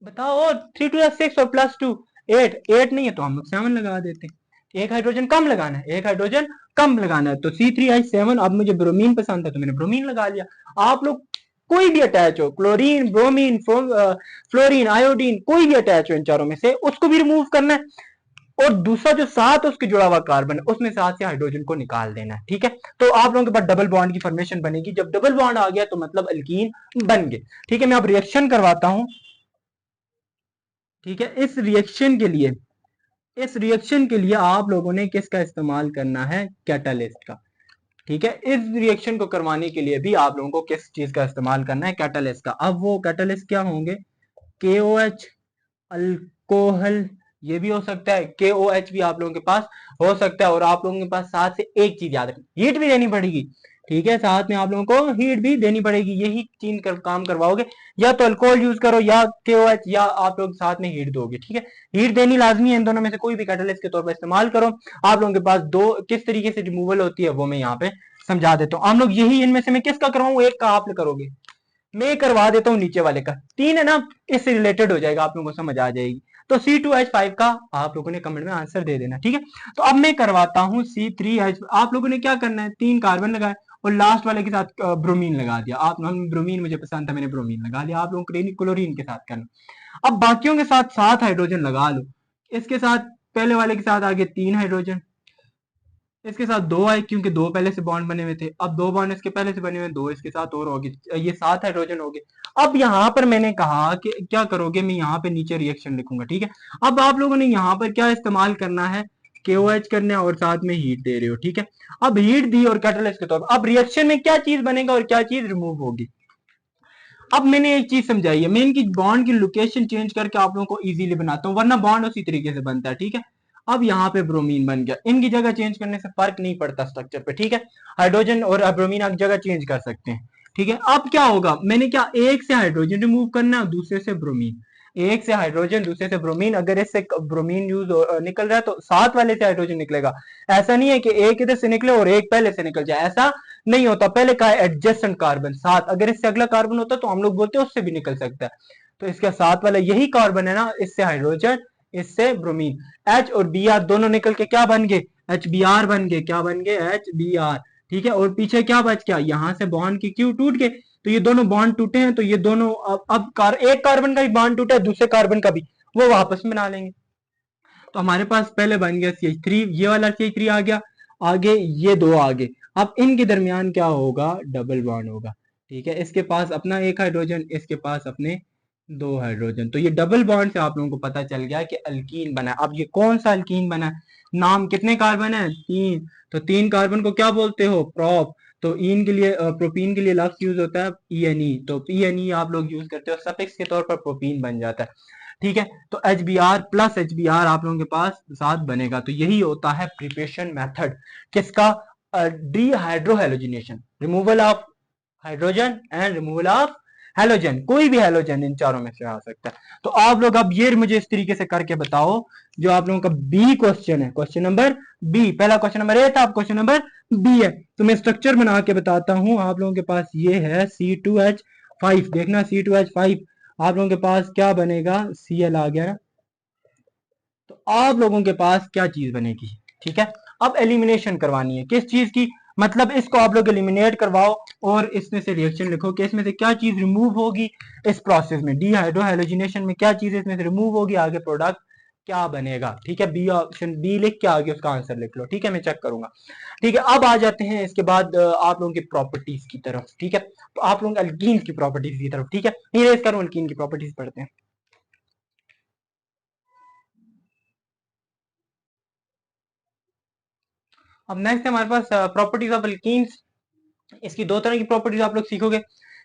बताओ, 3 2 6 और प्लस 2 8, 8 नहीं है तो हम लोग 7 लगा देते हैं। एक हाइड्रोजन कम लगाना है, एक हाइड्रोजन कम लगाना है, तो C3H7। अब मुझे ब्रोमीन पसंद है तो मैंने ब्रोमीन लगा लिया। आप लोग कोई भी अटैच हो, क्लोरीन, ब्रोमीन, फ्लोरीन, आयोडीन, कोई भी अटैच हो इन चारों में से, उसको भी रिमूव करना है, और दूसरा जो साथ उसके जुड़ा हुआ कार्बन है उसमें साथ से हाइड्रोजन को निकाल देना है। ठीक है, तो आप लोगों के पास डबल बॉन्ड की फॉर्मेशन बनेगी। जब डबल बॉन्ड आ गया तो मतलब अल्कीन बन गए। ठीक है, मैं अब रिएक्शन करवाता हूं। ठीक है, इस रिएक्शन के लिए आप लोगों ने किसका इस्तेमाल करना है, कैटालिस्ट का। ठीक है, इस रिएक्शन को करवाने के लिए भी आप लोगों को किस चीज का इस्तेमाल करना है, कैटालिस्ट का। अब वो कैटालिस्ट क्या होंगे, KOH, अल्कोहल, ये भी हो सकता है, KOH भी आप लोगों के पास हो सकता है। और आप लोगों के पास साथ से एक चीज याद रखनी, हीट भी देनी पड़ेगी। ठीक है, साथ में आप लोगों को हीट भी देनी पड़ेगी, यही चीज काम करवाओगे, या तो अल्कोहल यूज करो या KOH, या आप लोग साथ में हीट दोगे। ठीक है, हीट देनी लाजमी है, इन दोनों में से कोई भी कैटालिस्ट के तौर पर इस्तेमाल करो। आप लोगों के पास दो किस तरीके से रिमूवल होती है वो मैं यहाँ पे समझा देता हूँ। हम लोग यही इनमें से मैं किसका करवाऊं, एक का आप करोगे, मैं करवा देता हूं नीचे वाले का। 3 है ना, इससे रिलेटेड हो जाएगा, आप लोगों को समझ आ जाएगी। तो C2H5 का आप लोगों ने कमेंट में आंसर दे देना। ठीक है, तो अब मैं करवाता हूं C3H। आप लोगों ने क्या करना है, 3 कार्बन लगाए और लास्ट वाले के साथ ब्रोमीन लगा दिया। आप ब्रोमीन मुझे पसंद था, मैंने ब्रोमीन लगा दिया। आप लोगों को क्लोरीन के साथ करना। अब बाकियों के साथ 7 हाइड्रोजन लगा लो। इसके साथ पहले वाले के साथ आगे 3 हाइड्रोजन, इसके साथ 2 आए क्योंकि 2 पहले से बॉन्ड बने हुए थे। अब 2 बॉन्ड इसके पहले से बने हुए, 2 इसके साथ और होगी, ये 7 हाइड्रोजन हो गए। अब यहाँ पर मैंने कहा कि क्या करोगे, मैं यहाँ पे नीचे रिएक्शन लिखूंगा। ठीक है, अब आप लोगों ने यहाँ पर क्या इस्तेमाल करना है, KOH करना है और साथ में हीट दे रहे हो। ठीक है, अब हीट दी और कैटालिस्ट के तौर पर, अब रिएक्शन में क्या चीज बनेगा और क्या चीज रिमूव होगी। अब मैंने एक चीज समझाई है, मैं इनकी बॉन्ड की लोकेशन चेंज करके आप लोगों को इजीली बनाता हूँ, वरना बॉन्ड उसी तरीके से बनता है। ठीक है, अब यहाँ पे ब्रोमीन बन गया, इनकी जगह चेंज करने से फर्क नहीं पड़ता स्ट्रक्चर पे। ठीक है, हाइड्रोजन और ब्रोमीन आप जगह चेंज कर सकते हैं। ठीक है, अब क्या होगा, मैंने क्या एक से हाइड्रोजन रिमूव करना है, दूसरे से ब्रोमीन, एक से हाइड्रोजन दूसरे से ब्रोमीन। अगर इससे ब्रोमीन यूज निकल रहा है तो साथ वाले से हाइड्रोजन निकलेगा। ऐसा नहीं है कि एक इधर से निकले और एक पहले से निकल जाए, ऐसा नहीं होता। पहले का एडजेसेंट कार्बन साथ, अगर इससे अगला कार्बन होता तो हम लोग बोलते हैं उससे भी निकल सकता है। तो इसका साथ वाला यही कार्बन है ना, इससे हाइड्रोजन, इससे ब्रोमीन, H और Br दोनों निकल के क्या बन गए, HBr बन गए। क्या बन गए, HBr। ठीक है, और पीछे क्या बच गया, यहां से बॉन्ड की क्यू टूट गए, तो ये दोनों बॉन्ड टूटे हैं, तो ये दोनों एक कार्बन का भी बॉन्ड टूटा है, दूसरे कार्बन का भी, वो वापस बना लेंगे। तो हमारे पास पहले बन गया CH3, ये वाला CH3 आ गया, आगे ये 2 आगे। अब इनके दरमियान क्या होगा, डबल बॉन्ड होगा। ठीक है, इसके पास अपना एक हाइड्रोजन, इसके पास अपने 2 हाइड्रोजन, तो ये डबल बॉन्ड से आप लोगों को पता चल गया कि अल्कीन बना। अब ये कौन सा अल्कीन बना, नाम कितने कार्बन है, 3, तो 3 कार्बन को क्या बोलते हो, प्रोप। तो इन के लिए प्रोपीन के लिए लफ्ज यूज होता है ENE, तो ENE आप लोग यूज करते हो, सफिक्स के तौर पर प्रोपीन बन जाता है। ठीक है, तो HBr प्लस HBr आप लोगों के पास साथ बनेगा। तो यही होता है प्रिपरेशन मेथड किसका, dehydrohalogenation, removal of hydrogen and removal of halogen, कोई भी हेलोजन इन चारों में से आ सकता है। तो आप लोग अब ये मुझे इस तरीके से करके बताओ, जो आप लोगों का बी क्वेश्चन है, क्वेश्चन नंबर बी, पहला क्वेश्चन नंबर ए था, अब क्वेश्चन नंबर बी है। तो मैं स्ट्रक्चर बना के बताता हूं। आप लोगों के पास ये है C2H5, देखना C2H5 आप लोगों के पास क्या बनेगा, Cl आ गया ना, तो आप लोगों के पास क्या चीज बनेगी। ठीक है, अब एलिमिनेशन करवानी है किस चीज की, मतलब इसको आप लोग एलिमिनेट करवाओ और इसमें से रिएक्शन लिखो कि इसमें से क्या चीज रिमूव होगी इस प्रोसेस में, डीहाइड्रोहेलोजिनेशन में क्या चीज इसमें से रिमूव होगी, आगे प्रोडक्ट क्या बनेगा, ठीक है। बी ऑप्शन बी लिख के आगे उसका आंसर लिख लो, ठीक है, मैं चेक करूंगा। ठीक है, अब आ जाते हैं इसके बाद आप लोगों की प्रॉपर्टीज की तरफ, ठीक है। तो आप लोग अल्कीन की प्रॉपर्टीज की तरफ, ठीक है, इरेज करूं, अल्कीन की प्रॉपर्टीज पढ़ते हैं। अब नेक्स्ट है हमारे पास प्रॉपर्टीज ऑफ अल्कीन्स। इसकी दो तरह की प्रॉपर्टीज आप लोग सीखोगे,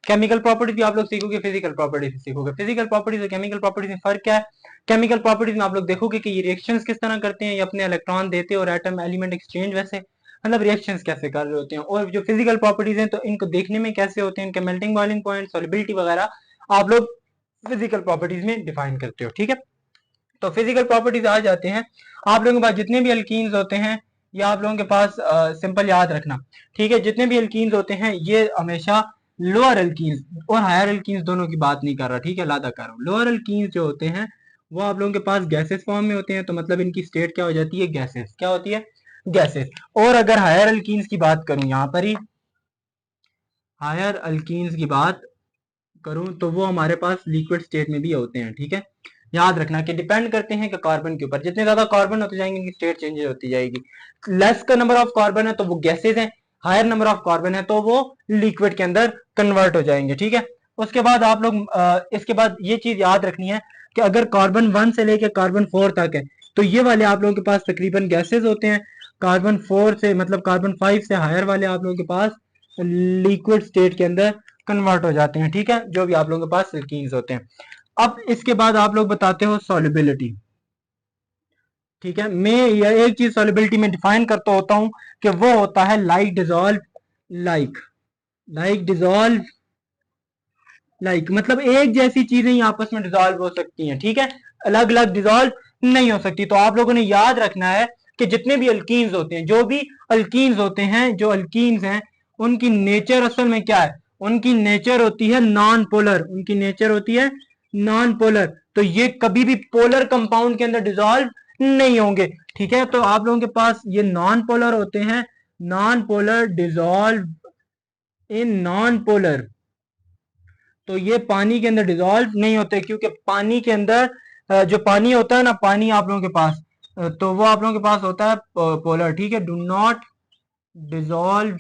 केमिकल प्रॉपर्टीज भी आप लोग सीखोगे, फिजिकल प्रॉपर्टीज भी सीखोगे। फिजिकल प्रॉपर्टीज और केमिकल प्रॉपर्टीज में फर्क क्या है? केमिकल प्रॉपर्टीज में आप लोग देखोगे कि ये रिएक्शंस किस तरह करते हैं, ये अपने इलेक्ट्रॉन देते हैं और एटम एलिमेंट एक्सचेंज वैसे मतलब रिएक्शंस कैसे कर रहे होते हैं। और जो फिजिकल प्रॉपर्टीज हैं तो इनको देखने में कैसे होते हैं, इनके मेल्टिंग बॉइलिंग पॉइंट, सॉल्युबिलिटी वगैरह आप लोग फिजिकल प्रॉपर्टीज में डिफाइन करते हो, ठीक है। तो फिजिकल प्रॉपर्टीज आ जाते हैं, आप लोगों के पास जितने भी अल्कीन्स होते हैं ये आप लोगों के पास सिंपल याद रखना, ठीक है। जितने भी अल्कीन्स होते हैं ये हमेशा लोअर अल्कीन्स और हायर अल्कीन्स दोनों की बात नहीं कर रहा, ठीक है, लादा कर रहा हूँ। लोअर अल्कीन्स जो होते हैं वो आप लोगों के पास गैसेस फॉर्म में होते हैं, तो मतलब इनकी स्टेट क्या हो जाती है, गैसेस, क्या होती है, गैसेस। और अगर हायर अल्कीन्स की बात करूं, यहाँ पर ही हायर अल्कीन्स की बात करूं तो वो हमारे पास लिक्विड स्टेट में भी होते हैं, ठीक है। याद रखना कि डिपेंड करते हैं कि कार्बन के ऊपर, जितने ज्यादा कार्बन होते जाएंगे इनकी स्टेट चेंजेस होती जाएगी। लेस का नंबर ऑफ कार्बन है तो वो गैसेज हैं, हायर नंबर ऑफ कार्बन है तो वो लिक्विड के अंदर कन्वर्ट हो जाएंगे, ठीक है। उसके बाद आप लोग इसके बाद ये चीज याद रखनी है कि अगर कार्बन 1 से लेकर कार्बन 4 तक है तो ये वाले आप लोगों के पास तकरीबन गैसेज होते हैं। कार्बन 4 से मतलब कार्बन 5 से हायर वाले आप लोगों के पास लिक्विड स्टेट के अंदर कन्वर्ट हो जाते हैं, ठीक है, जो भी आप लोगों के पास एल्कीन्स होते हैं। अब इसके बाद आप लोग बताते हो सॉल्युबिलिटी, ठीक है। मैं यह एक चीज सॉल्युबिलिटी में डिफाइन करता होता हूं कि वो होता है like dissolve like, like dissolve like, मतलब एक जैसी चीजें ही आपस में डिजॉल्व हो सकती हैं, ठीक है, अलग अलग डिजॉल्व नहीं हो सकती। तो आप लोगों ने याद रखना है कि जितने भी अल्कीन्स होते हैं, जो भी अल्कीन्स होते हैं, जो अल्कीन्स हैं उनकी नेचर असल में क्या है, उनकी नेचर होती है नॉन पोलर, उनकी नेचर होती है नॉन पोलर। तो ये कभी भी पोलर कंपाउंड के अंदर डिजॉल्व नहीं होंगे, ठीक है। तो आप लोगों के पास ये नॉन पोलर होते हैं, non polar dissolve in non polar. तो ये पानी के अंदर डिजॉल्व नहीं होते, क्योंकि पानी के अंदर जो पानी होता है ना, पानी आप लोगों के पास तो वो आप लोगों के पास होता है पोलर, ठीक है। Do not dissolve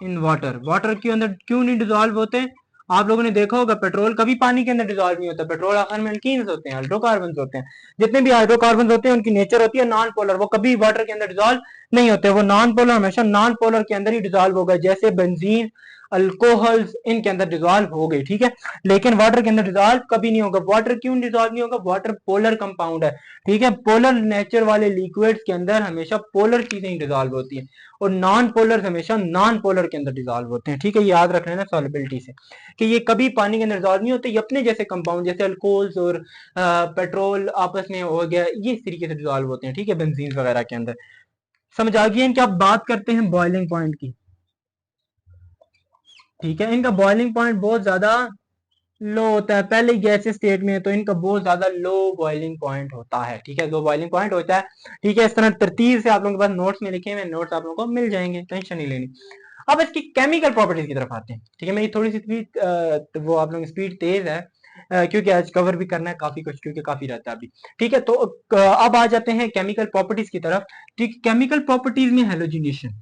in water, water के अंदर क्यों नहीं डिजॉल्व होते? आप लोगों ने देखा होगा पेट्रोल कभी पानी के अंदर डिजॉल्व नहीं होता, पेट्रोल आखिर में अल्कीन्स होते हैं, हाइड्रोकार्बन होते हैं। जितने भी हाइड्रोकार्बन होते हैं उनकी नेचर होती है नॉन पोलर, वो कभी वाटर के अंदर डिजॉल्व नहीं होते, वो नॉन पोलर हमेशा नॉन पोलर के अंदर ही डिजॉल्व होगा, जैसे बेंजीन, अल्कोहल्स इनके अंदर डिजॉल्व हो गए, ठीक है। लेकिन वाटर के अंदर डिजॉल्व कभी नहीं होगा। वाटर क्यों डिजॉल्व नहीं होगा? वाटर पोलर कंपाउंड है, ठीक है। पोलर नेचर वाले लिक्विड्स के अंदर हमेशा पोलर चीजें ही डिजॉल्व होती हैं और नॉन पोलर हमेशा नॉन पोलर के अंदर डिजॉल्व होते हैं, ठीक है। याद रख लेना सॉल्युबिलिटी से कि ये कभी पानी के अंदर डिजॉल्व नहीं होते, ये अपने जैसे कंपाउंड जैसे अल्कोहल्स और पेट्रोल आपस में हो गया, ये इस तरीके से डिजॉल्व होते हैं, ठीक है, बेंजीन वगैरह के अंदर। समझ आ गई है कि आप बात करते हैं बॉइलिंग पॉइंट की, ठीक है। इनका बॉइलिंग पॉइंट बहुत ज्यादा लो होता है, पहले गैस स्टेट में है तो इनका बहुत ज्यादा लो बॉइलिंग पॉइंट होता है, ठीक है, लो बॉइलिंग पॉइंट होता है, ठीक है। इस तरह तरतीब से आप लोगों के पास नोट्स में लिखे हुए नोट्स आप लोगों को मिल जाएंगे, टेंशन नहीं लेनी। अब इसकी केमिकल प्रॉपर्टीज की तरफ आते हैं, ठीक है। मेरी थोड़ी सी स्पीड वो आप लोगों की स्पीड तेज है क्योंकि आज कवर भी करना है काफी कुछ, क्योंकि काफी रहता है अभी, ठीक है। तो अब आ जाते हैं केमिकल प्रॉपर्टीज की तरफ, ठीक। केमिकल प्रॉपर्टीज में हेलोजिनेशन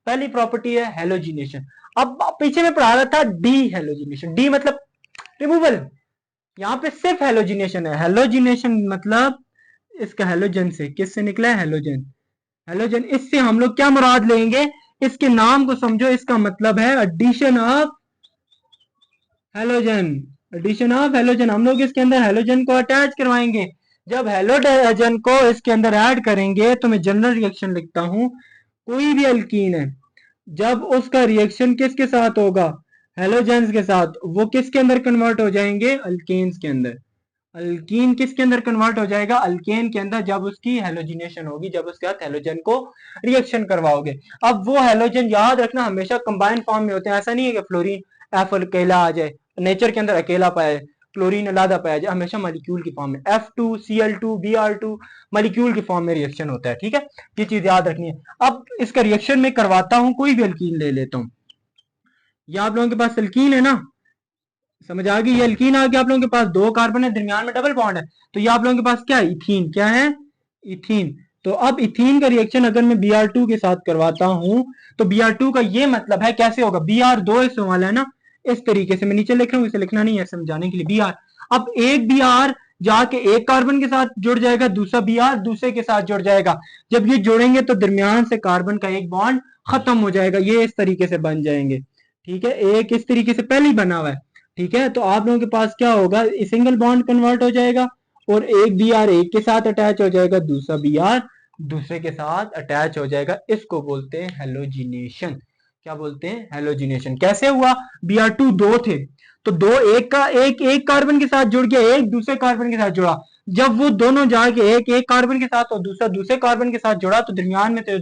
पहली प्रॉपर्टी है, हेलोजिनेशन। अब पीछे में पढ़ा रहा था डी हेलोजिनेशन, डी मतलब रिमूवल, यहाँ पे सिर्फ हेलोजिनेशन है। हेलोजिनेशन मतलब इसका हेलोजन से, किससे निकला है? Halogen, halogen. इससे हम लोग क्या मुराद लेंगे? इसके नाम को समझो, इसका मतलब है addition of halogen, addition of halogen. हम लोग इसके अंदर हेलोजन को अटैच करवाएंगे। जब हेलोजन को इसके अंदर ऐड करेंगे तो मैं जनरल रिएक्शन लिखता हूं, कोई भी अल्कीन है जब उसका रिएक्शन किसके साथ होगा? हेलोजेंस के साथ, वो किसके अंदर कन्वर्ट हो जाएंगे? अल्केन्स के अंदर। अल्कीन किसके अंदर कन्वर्ट हो जाएगा? अल्केन के अंदर, जब उसकी हेलोजिनेशन होगी, जब उसके साथ हेलोजन को रिएक्शन करवाओगे। अब वो हेलोजन याद रखना हमेशा कंबाइंड फॉर्म में होते हैं, ऐसा नहीं है कि फ्लोरीन एफ अकेला आ जाए, नेचर के अंदर अकेला पाया जाए, क्लोरीन अलादा पाया जाए, हमेशा मॉलिक्यूल की फॉर्म में F2Cl2 Br2 मॉलिक्यूल की फॉर्म में रिएक्शन होता है, ठीक है। ये चीज याद रखनी है। अब इसका रिएक्शन में करवाता हूं, कोई भी अल्कीन ले लेता हूं, ये आप लोगों के पास अल्कीन है ना, समझ आ गई? ये अल्कीन आ गया आप लोगों के पास, 2 कार्बन है, दरमियान में डबल बॉन्ड है, तो ये आप लोगों के पास क्या है? इथीन। क्या है? इथीन। तो अब इथीन का रिएक्शन अगर मैं Br2 के साथ करवाता हूं, तो Br2 का ये मतलब है कैसे होगा? Br2 इस्तेमाल है ना, इस तरीके से मैं नीचे लिख रहा हूं, इसे लिखना नहीं है समझाने के लिए। Br, अब एक Br जाके एक कार्बन के साथ जुड़ जाएगा, दूसरा Br दूसरे के साथ जुड़ जाएगा। जब ये जुड़ेंगे तो दरमियान से कार्बन का एक बॉन्ड खत्म हो जाएगा, ये इस तरीके से बन जाएंगे। ठीक है, एक इस तरीके से पहले ही बना हुआ है। ठीक है, तो आप लोगों के पास क्या होगा? सिंगल बॉन्ड कन्वर्ट हो जाएगा और एक Br एक के साथ अटैच हो जाएगा, दूसरा Br दूसरे के साथ अटैच हो जाएगा। इसको बोलते हैं हेलोजिनेशन। क्या बोलते हैं? हेलोजिनेशन। कैसे हुआ? Br2 दो थे, तो दो एक का एक कार्बन के साथ जुड़ गया, एक दूसरे कार्बन के साथ जुड़ा। जब वो दोनों जाके एक कार्बन के साथ और दूसरा दूसरे कार्बन के साथ जुड़ा, तो दरमियान में तो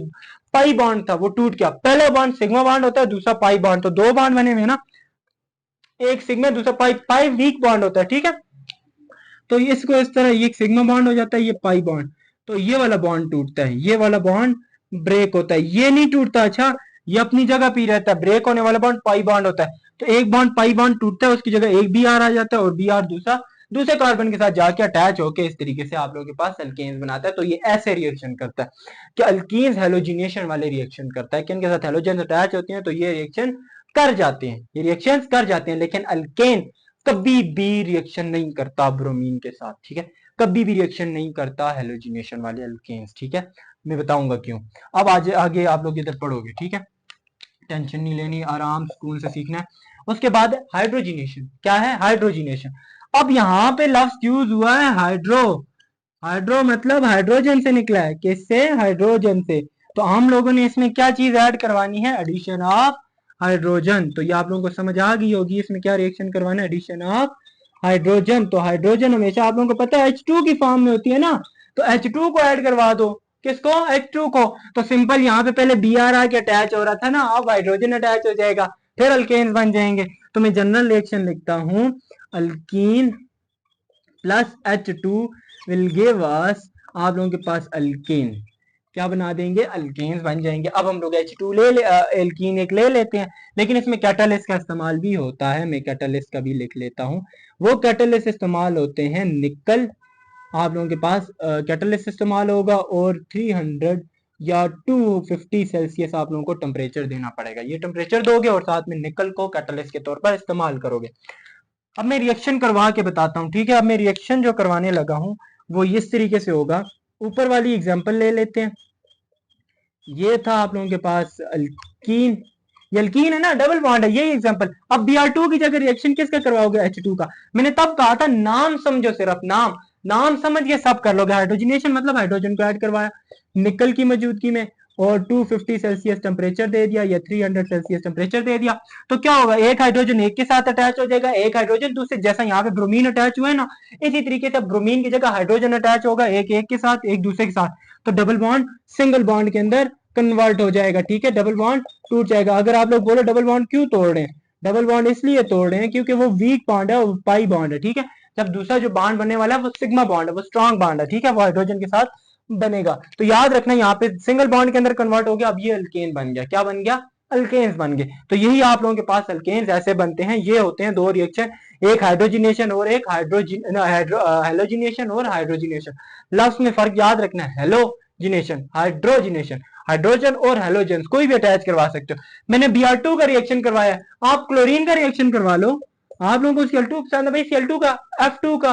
पाई बॉन्ड था, वो टूट गया। पहला बॉन्ड सिग्मा बॉन्ड होता है, दूसरा पाई बॉन्ड, तो दो बॉन्ड बने हुए ना, एक सिग्मा दूसरा पाई। पाई वीक बॉन्ड होता है। ठीक है, तो इसको इस तरह, ये सिग्मा बॉन्ड हो जाता है, ये पाई बॉन्ड, तो ये वाला बॉन्ड टूटता है, ये वाला बॉन्ड ब्रेक होता है। ये नहीं टूटता, अच्छा, ये अपनी जगह पे रहता है। ब्रेक होने वाला बॉन्ड पाई बॉन्ड होता है, तो एक बॉन्ड पाई बॉन्ड टूटता है, उसकी जगह एक Br आ जाता है, और Br दूसरा दूसरे कार्बन के साथ जाके अटैच होके इस तरीके से आप लोगों के पास अल्केन्स बनाता है। तो ये ऐसे रिएक्शन करता है कि अल्कीन्स हेलोजिनेशन वाले रिएक्शन करता है कि इनके साथ हेलोजन अटैच होती हैं, तो ये रिएक्शन कर जाते हैं, ये रिएक्शंस कर जाते हैं। लेकिन अल्केन कभी भी रिएक्शन नहीं करता ब्रोमीन के साथ। ठीक है, कभी भी रिएक्शन नहीं करता हेलोजिनेशन वाले अल्केन्स। ठीक है, मैं बताऊंगा क्यों। अब आज आगे आप लोग इधर पढ़ोगे। ठीक है, टेंशन नहीं लेनी, आराम सुकून से सीखना है। उसके बाद हाइड्रोजिनेशन। क्या है? हाइड्रोजिनेशन। अब यहाँ पे लफ्ज यूज हुआ है हाइड्रो। हाइड्रो मतलब हाइड्रोजन से निकला है, किससे? हाइड्रोजन से। तो हम लोगों ने इसमें क्या चीज ऐड करवानी है? Addition of hydrogen. तो ये आप लोगों को समझ आ गई होगी, इसमें क्या रिएक्शन करवाना है? Addition of hydrogen. तो हाइड्रोजन हमेशा आप लोगों को पता है H2 की फॉर्म में होती है ना, तो H2 को ऐड करवा दो। किसको? H2 को। तो सिंपल, यहाँ पे पहले Br आके अटैच हो रहा था ना, अब हाइड्रोजन अटैच हो जाएगा, फिर अल्केन्स बन जाएंगे। तो मैं जनरल रिएक्शन लिखता हूं, alkyne plus H2 will give अस, आप लोगों के पास अल्केन। क्या बना देंगे? अल्केन्स बन जाएंगे। अब हम लोग H2 एल्कीन एक ले लेते हैं, लेकिन इसमें कैटालिस्ट का इस्तेमाल भी होता है। मैं कैटालिस्ट का भी लिख लेता हूं। वो कैटालिस्ट इस्तेमाल होते हैं निकल। आप लोगों के पास कैटालिस्ट इस्तेमाल होगा, और 300 या 250 सेल्सियस आप लोगों को टेम्परेचर देना पड़ेगा। ये टेम्परेचर दोगे और साथ में निकल को कैटालिस्ट के तौर पर इस्तेमाल करोगे। अब मैं रिएक्शन करवा के बताता हूँ। ठीक है, अब मैं रिएक्शन जो करवाने लगा हूँ वो इस तरीके से होगा। ऊपर वाली एग्जांपल ले लेते हैं। ये था आप लोगों के पास अल्कीन, ये अल्कीन है ना, डबल बॉन्ड है, यही एग्जांपल। अब Br2 की जगह रिएक्शन किसका करवाओगे? H2 का। मैंने तब कहा था नाम समझो, सिर्फ नाम, नाम समझ के सब कर लोगे। हाइड्रोजनेशन मतलब हाइड्रोजन को ऐड करवाया निकल की मौजूदगी में, और 250 सेल्सियस टेम्परेचर दे दिया या 300 सेल्सियस टेम्परेचर दे दिया। तो क्या होगा? एक हाइड्रोजन एक के साथ अटैच हो जाएगा, एक हाइड्रोजन दूसरे, जैसा यहाँ पे ब्रोमीन अटैच हुआ है ना, इसी तरीके से ब्रोमीन की जगह हाइड्रोजन अटैच होगा, एक एक के साथ, एक दूसरे के साथ। तो डबल बॉन्ड सिंगल बॉन्ड के अंदर कन्वर्ट हो जाएगा। ठीक है, डबल बॉन्ड टूट जाएगा। अगर आप लोग बोलो डबल बॉन्ड क्यों तोड़ रहे हैं? डबल बॉन्ड इसलिए तोड़ रहे हैं क्योंकि वो वीक बॉन्ड है, वो पाई बॉन्ड है। ठीक है, जब दूसरा जो बॉन्ड बनने वाला है वो सिग्मा बॉन्ड है, वो स्ट्रॉन्ग बॉन्ड है। ठीक है, वो हाइड्रोजन के साथ बनेगा। तो याद रखना, यहाँ पे सिंगल बॉन्ड के अंदर कन्वर्ट हो गया, अब ये अल्केन बन गया। क्या बन गया? अल्केन्स बन गए। तो यही आप लोगों के पास अल्केन्स ऐसे बनते हैं। ये होते हैं दो रिएक्शन, एक हाइड्रोजिनेशन और एक हेलोजिनेशन और हाइड्रोजिनेशन। लफ्ज में फर्क याद रखना है, हेलोजिनेशन, हाइड्रोजिनेशन। हाइड्रोजन और हेलोजन कोई भी अटैच करवा सकते हो। मैंने Br2 का रिएक्शन करवाया, आप क्लोरीन का रिएक्शन करवा लो। आप लोगों को Cl2 पसंद है भाई, Cl2 का, F2 का,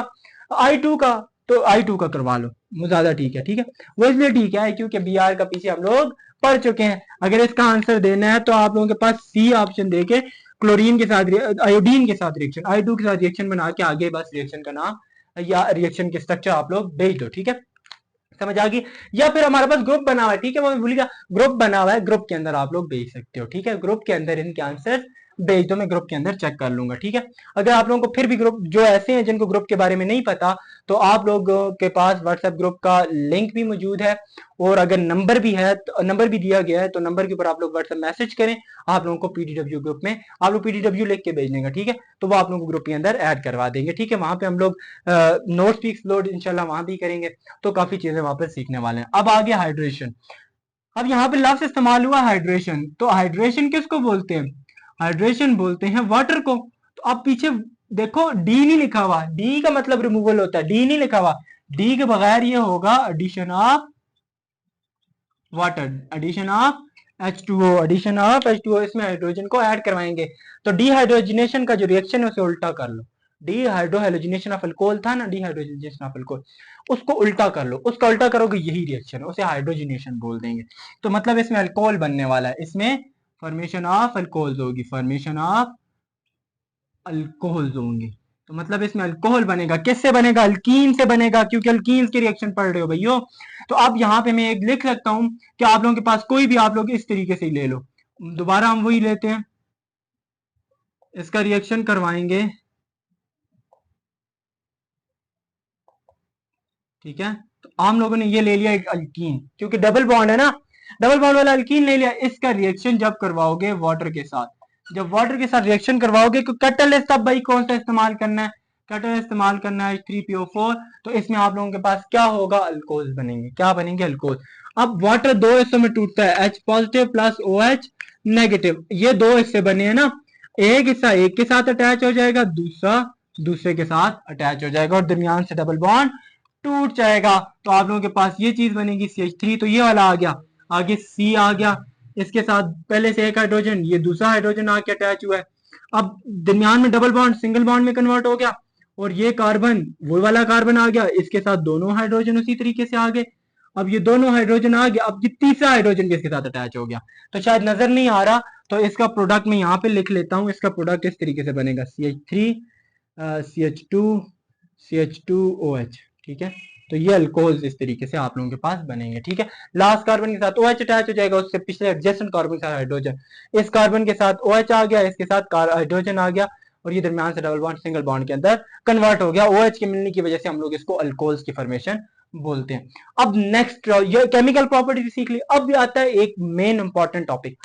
I2 का, तो I2 का करवा लो, वो ज्यादा ठीक है। ठीक है, वो इसलिए ठीक है क्योंकि Br का पीछे हम लोग पढ़ चुके हैं। अगर इसका आंसर देना है तो आप लोगों के पास सी ऑप्शन देके क्लोरीन के साथ, आयोडीन के साथ रिएक्शन, I2 के साथ रिएक्शन बना के आगे बस रिएक्शन का नाम या रिएक्शन के स्ट्रक्चर आप लोग भेज दो। ठीक है, समझ आ गई? या फिर हमारे पास ग्रुप बना हुआ है, ठीक है, वो मैं भूल गया, ग्रुप बना हुआ है, ग्रुप के अंदर आप लोग भेज सकते हो। ठीक है, ग्रुप के अंदर इनके आंसर भेज दो, मैं ग्रुप के अंदर चेक कर लूंगा। ठीक है, अगर आप लोगों को फिर भी ग्रुप, जो ऐसे हैं जिनको ग्रुप के बारे में नहीं पता, तो आप लोगों के पास व्हाट्सएप ग्रुप का लिंक भी मौजूद है, और अगर नंबर भी है, तो नंबर भी दिया गया है, तो नंबर के ऊपर आप लोग व्हाट्सएप मैसेज करें, आप लोगों को पीडीडब्ल्यू ग्रुप में आप लोग पीडीडब्ल्यू लिख के भेज देंगे। ठीक है, तो वो आप लोगों को ग्रुप के अंदर ऐड करवा देंगे। ठीक है, वहां पे हम लोग नोट्स भी एक्सप्लोर इंशाल्लाह वहां भी करेंगे, तो काफी चीजें वहां पर सीखने वाले हैं। अब आ गया हाइड्रेशन। अब यहाँ पे लफ्ज इस्तेमाल हुआ हाइड्रेशन, तो हाइड्रेशन किसको बोलते हैं? हाइड्रेशन बोलते हैं वाटर को। तो अब पीछे देखो डी नहीं लिखा हुआ, डी का मतलब रिमूवल होता है, डी नहीं लिखा हुआ, डी के बगैर ये होगा addition of water, addition of H2O, addition of H2O, इसमें हाइड्रोजन को ऐड करवाएंगे। तो डीहाइड्रोजनेशन का जो रिएक्शन है उसे उल्टा कर लो, डीहाइड्रोजनेशन ऑफ अल्कोहल था ना, डीहाइड्रोजनेशन ऑफ अल्कोहल, उसको उल्टा कर लो, उसका उल्टा करोगे यही रिएक्शन है, उसे हाइड्रोजनेशन बोल देंगे। तो मतलब इसमें अल्कोहल बनने वाला है, इसमें फॉर्मेशन ऑफ अल्कोहल्स होगी, फॉर्मेशन ऑफ अल्कोहल्स होंगे। तो मतलब इसमें अल्कोहल बनेगा, किससे बनेगा? अल्कीन से बनेगा, क्योंकि अल्कीन्स के रिएक्शन पढ़ रहे हो भैया। तो अब यहाँ पे मैं एक लिख सकता हूं कि आप लोगों के पास कोई भी, आप लोग इस तरीके से ही ले लो, दोबारा हम वही लेते हैं, इसका रिएक्शन करवाएंगे, ठीक है। तो हम लोगों ने ये ले लिया एक अल्कीन, क्योंकि डबल बॉन्ड है ना, डबल बॉन्ड वाला अल्कीन ले लिया। इसका रिएक्शन जब करवाओगे वाटर के साथ, जब वाटर के साथ रिएक्शन करवाओगे, तो कैटलिस्ट अब भाई कौन सा इस्तेमाल करना है? कैटलिस्ट इस्तेमाल करना है H3PO4। तो इसमें आप लोगों के पास क्या होगा? अल्कोहल बनेंगे। क्या बनेंगे? अल्कोहल। अब वाटर दो हिस्सों में टूटता है, H positive plus OH negative, ये दो हिस्से बने हैं ना, एक हिस्सा एक के साथ अटैच हो जाएगा, दूसरा दूसरे के साथ अटैच हो जाएगा, और दरमियान से डबल बॉन्ड टूट जाएगा। तो आप लोगों के पास ये चीज बनेगी CH3, तो ये वाला आ गया, आगे C आ गया, इसके साथ पहले से एक हाइड्रोजन, ये दूसरा हाइड्रोजन आके अटैच हुआ है, अब दरमियान में डबल बॉन्ड सिंगल बॉन्ड में कन्वर्ट हो गया, और ये कार्बन वो वाला कार्बन आ गया, इसके साथ दोनों हाइड्रोजन उसी तरीके से आ गए। अब ये दोनों हाइड्रोजन आ गया, अब ये तीसरा हाइड्रोजन किसके साथ अटैच हो गया? तो शायद नजर नहीं आ रहा, तो इसका प्रोडक्ट मैं यहाँ पे लिख लेता हूँ। इसका प्रोडक्ट इस तरीके से बनेगा, CH3 CH2 CH2OH, ठीक है। तो ये अल्कोहल्स इस तरीके से आप लोगों के पास बनेंगे, ठीक है। लास्ट कार्बन के साथ OH अटैच हो जाएगा, उससे पिछले एडजेसेंट कार्बन के साथ हाइड्रोजन, इस कार्बन के साथ OH आ गया, इसके साथ हाइड्रोजन आ गया, और ये दरमियान से डबल बॉन्ड सिंगल बॉन्ड के अंदर कन्वर्ट हो गया। OH के मिलने की वजह से हम लोग इसको अल्कोहल्स की फॉर्मेशन बोलते हैं। अब नेक्स्ट ये केमिकल प्रॉपर्टी सीख ली, अब आता है एक मेन इंपॉर्टेंट टॉपिक,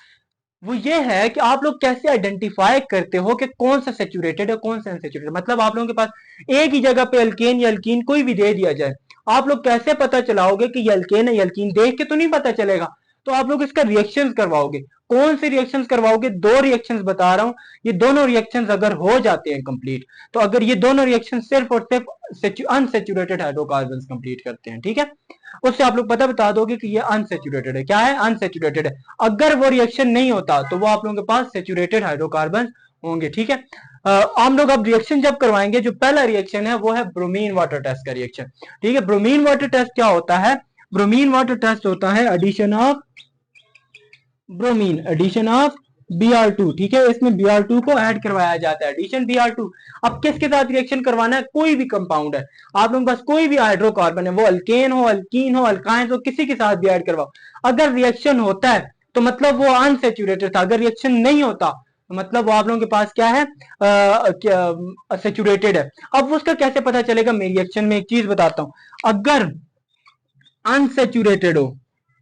वो ये है कि आप लोग कैसे आइडेंटिफाई करते हो कि कौन सा सेचुरेटेड है कौन सा अनसेचुरेटेड। मतलब आप लोगों के पास एक ही जगह पे अल्केन या अल्कीन कोई भी दे दिया जाए, आप लोग कैसे पता चलाओगे कि ये अल्केन है या अल्कीन? देख के तो नहीं पता चलेगा, तो आप लोग इसका रिएक्शंस करवाओगे। कौन से रिएक्शंस करवाओगे? दो रिएक्शंस बता रहा हूं, ये दोनों रिएक्शंस अगर हो जाते हैं कंप्लीट, तो अगर ये दोनों रिएक्शन सिर्फ और सिर्फ अनसेचुरेटेड हाइड्रोकार्बन्स कंप्लीट करते हैं, ठीक है, उससे आप लोग पता बता दोगे कि ये अनसेचुरेटेड है। क्या है? अनसेचुरेटेड है। अगर वो रिएक्शन नहीं होता तो वो आप लोगों के पास सेचुरेटेड हाइड्रोकार्बन होंगे, ठीक है। हम लोग अब रिएक्शन जब करवाएंगे, जो पहला रिएक्शन है वो है ब्रोमीन वाटर टेस्ट का रिएक्शन, ठीक है। ब्रोमीन वाटर टेस्ट क्या होता है? ब्रोमीन वाटर टेस्ट होता है addition of bromine, addition of Br2, ठीक है। इसमें Br2 को ऐड करवाया जाता है, एडिशन Br2। अब किसके साथ रिएक्शन करवाना है? कोई भी कंपाउंड है, आप लोगों के पास कोई भी हाइड्रोकार्बन है, वो अल्केन हो, अल्कीन हो, अल्काइन हो, किसी के साथ भी ऐड करवाओ। अगर रिएक्शन होता है तो मतलब वो अनसेचुरेटेड था, अगर रिएक्शन नहीं होता तो मतलब वो आप लोगों के पास क्या है? सेचुरेटेड है। अब उसका कैसे पता चलेगा? मैं रिएक्शन में एक चीज बताता हूं, अगर अनसेचुरेटेड हो,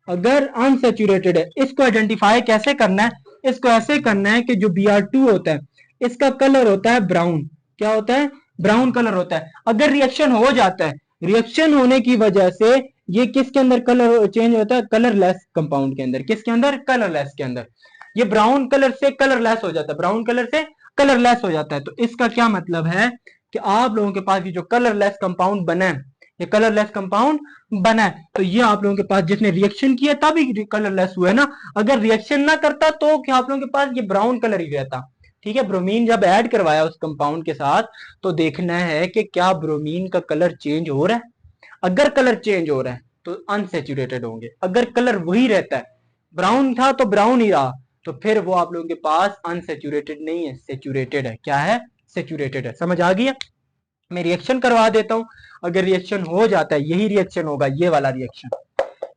अगर अनसेचुरेटेड है, इसको आइडेंटिफाई कैसे करना है? इसको ऐसे करना है कि जो Br2 होता है, इसका कलर होता है ब्राउन। क्या होता है? ब्राउन कलर होता है। अगर रिएक्शन हो जाता है, रिएक्शन होने की वजह से ये किसके अंदर कलर चेंज होता है? कलरलेस कंपाउंड के अंदर। किसके अंदर? कलरलेस के अंदर। ये ब्राउन कलर से कलरलेस हो जाता है, ब्राउन कलर से कलरलेस हो जाता है। तो इसका क्या मतलब है कि आप लोगों के पास ये जो कलरलेस कंपाउंड बना है, ये कलरलेस कंपाउंड बना है, तो ये आप लोगों के पास जिसने रिएक्शन किया तभी कलरलेस हुआ है ना। अगर रिएक्शन ना करता तो क्या आप लोगों के पास ये ब्राउन कलर ही रहता, ठीक है। ब्रोमीन जब ऐड करवाया उस कंपाउंड के साथ, तो देखना है कि क्या ब्रोमीन का कलर चेंज हो रहा है। अगर कलर चेंज हो रहा है तो अनसेचुरेटेड होंगे, अगर कलर वही रहता है, ब्राउन था तो ब्राउन ही रहा, तो फिर वो आप लोगों के पास अनसेचुरेटेड नहीं है, सेचुरेटेड है। क्या है? सेचुरेटेड है। समझ आ गया? मैं रिएक्शन करवा देता हूं, अगर रिएक्शन हो जाता है, यही रिएक्शन होगा, ये वाला रिएक्शन,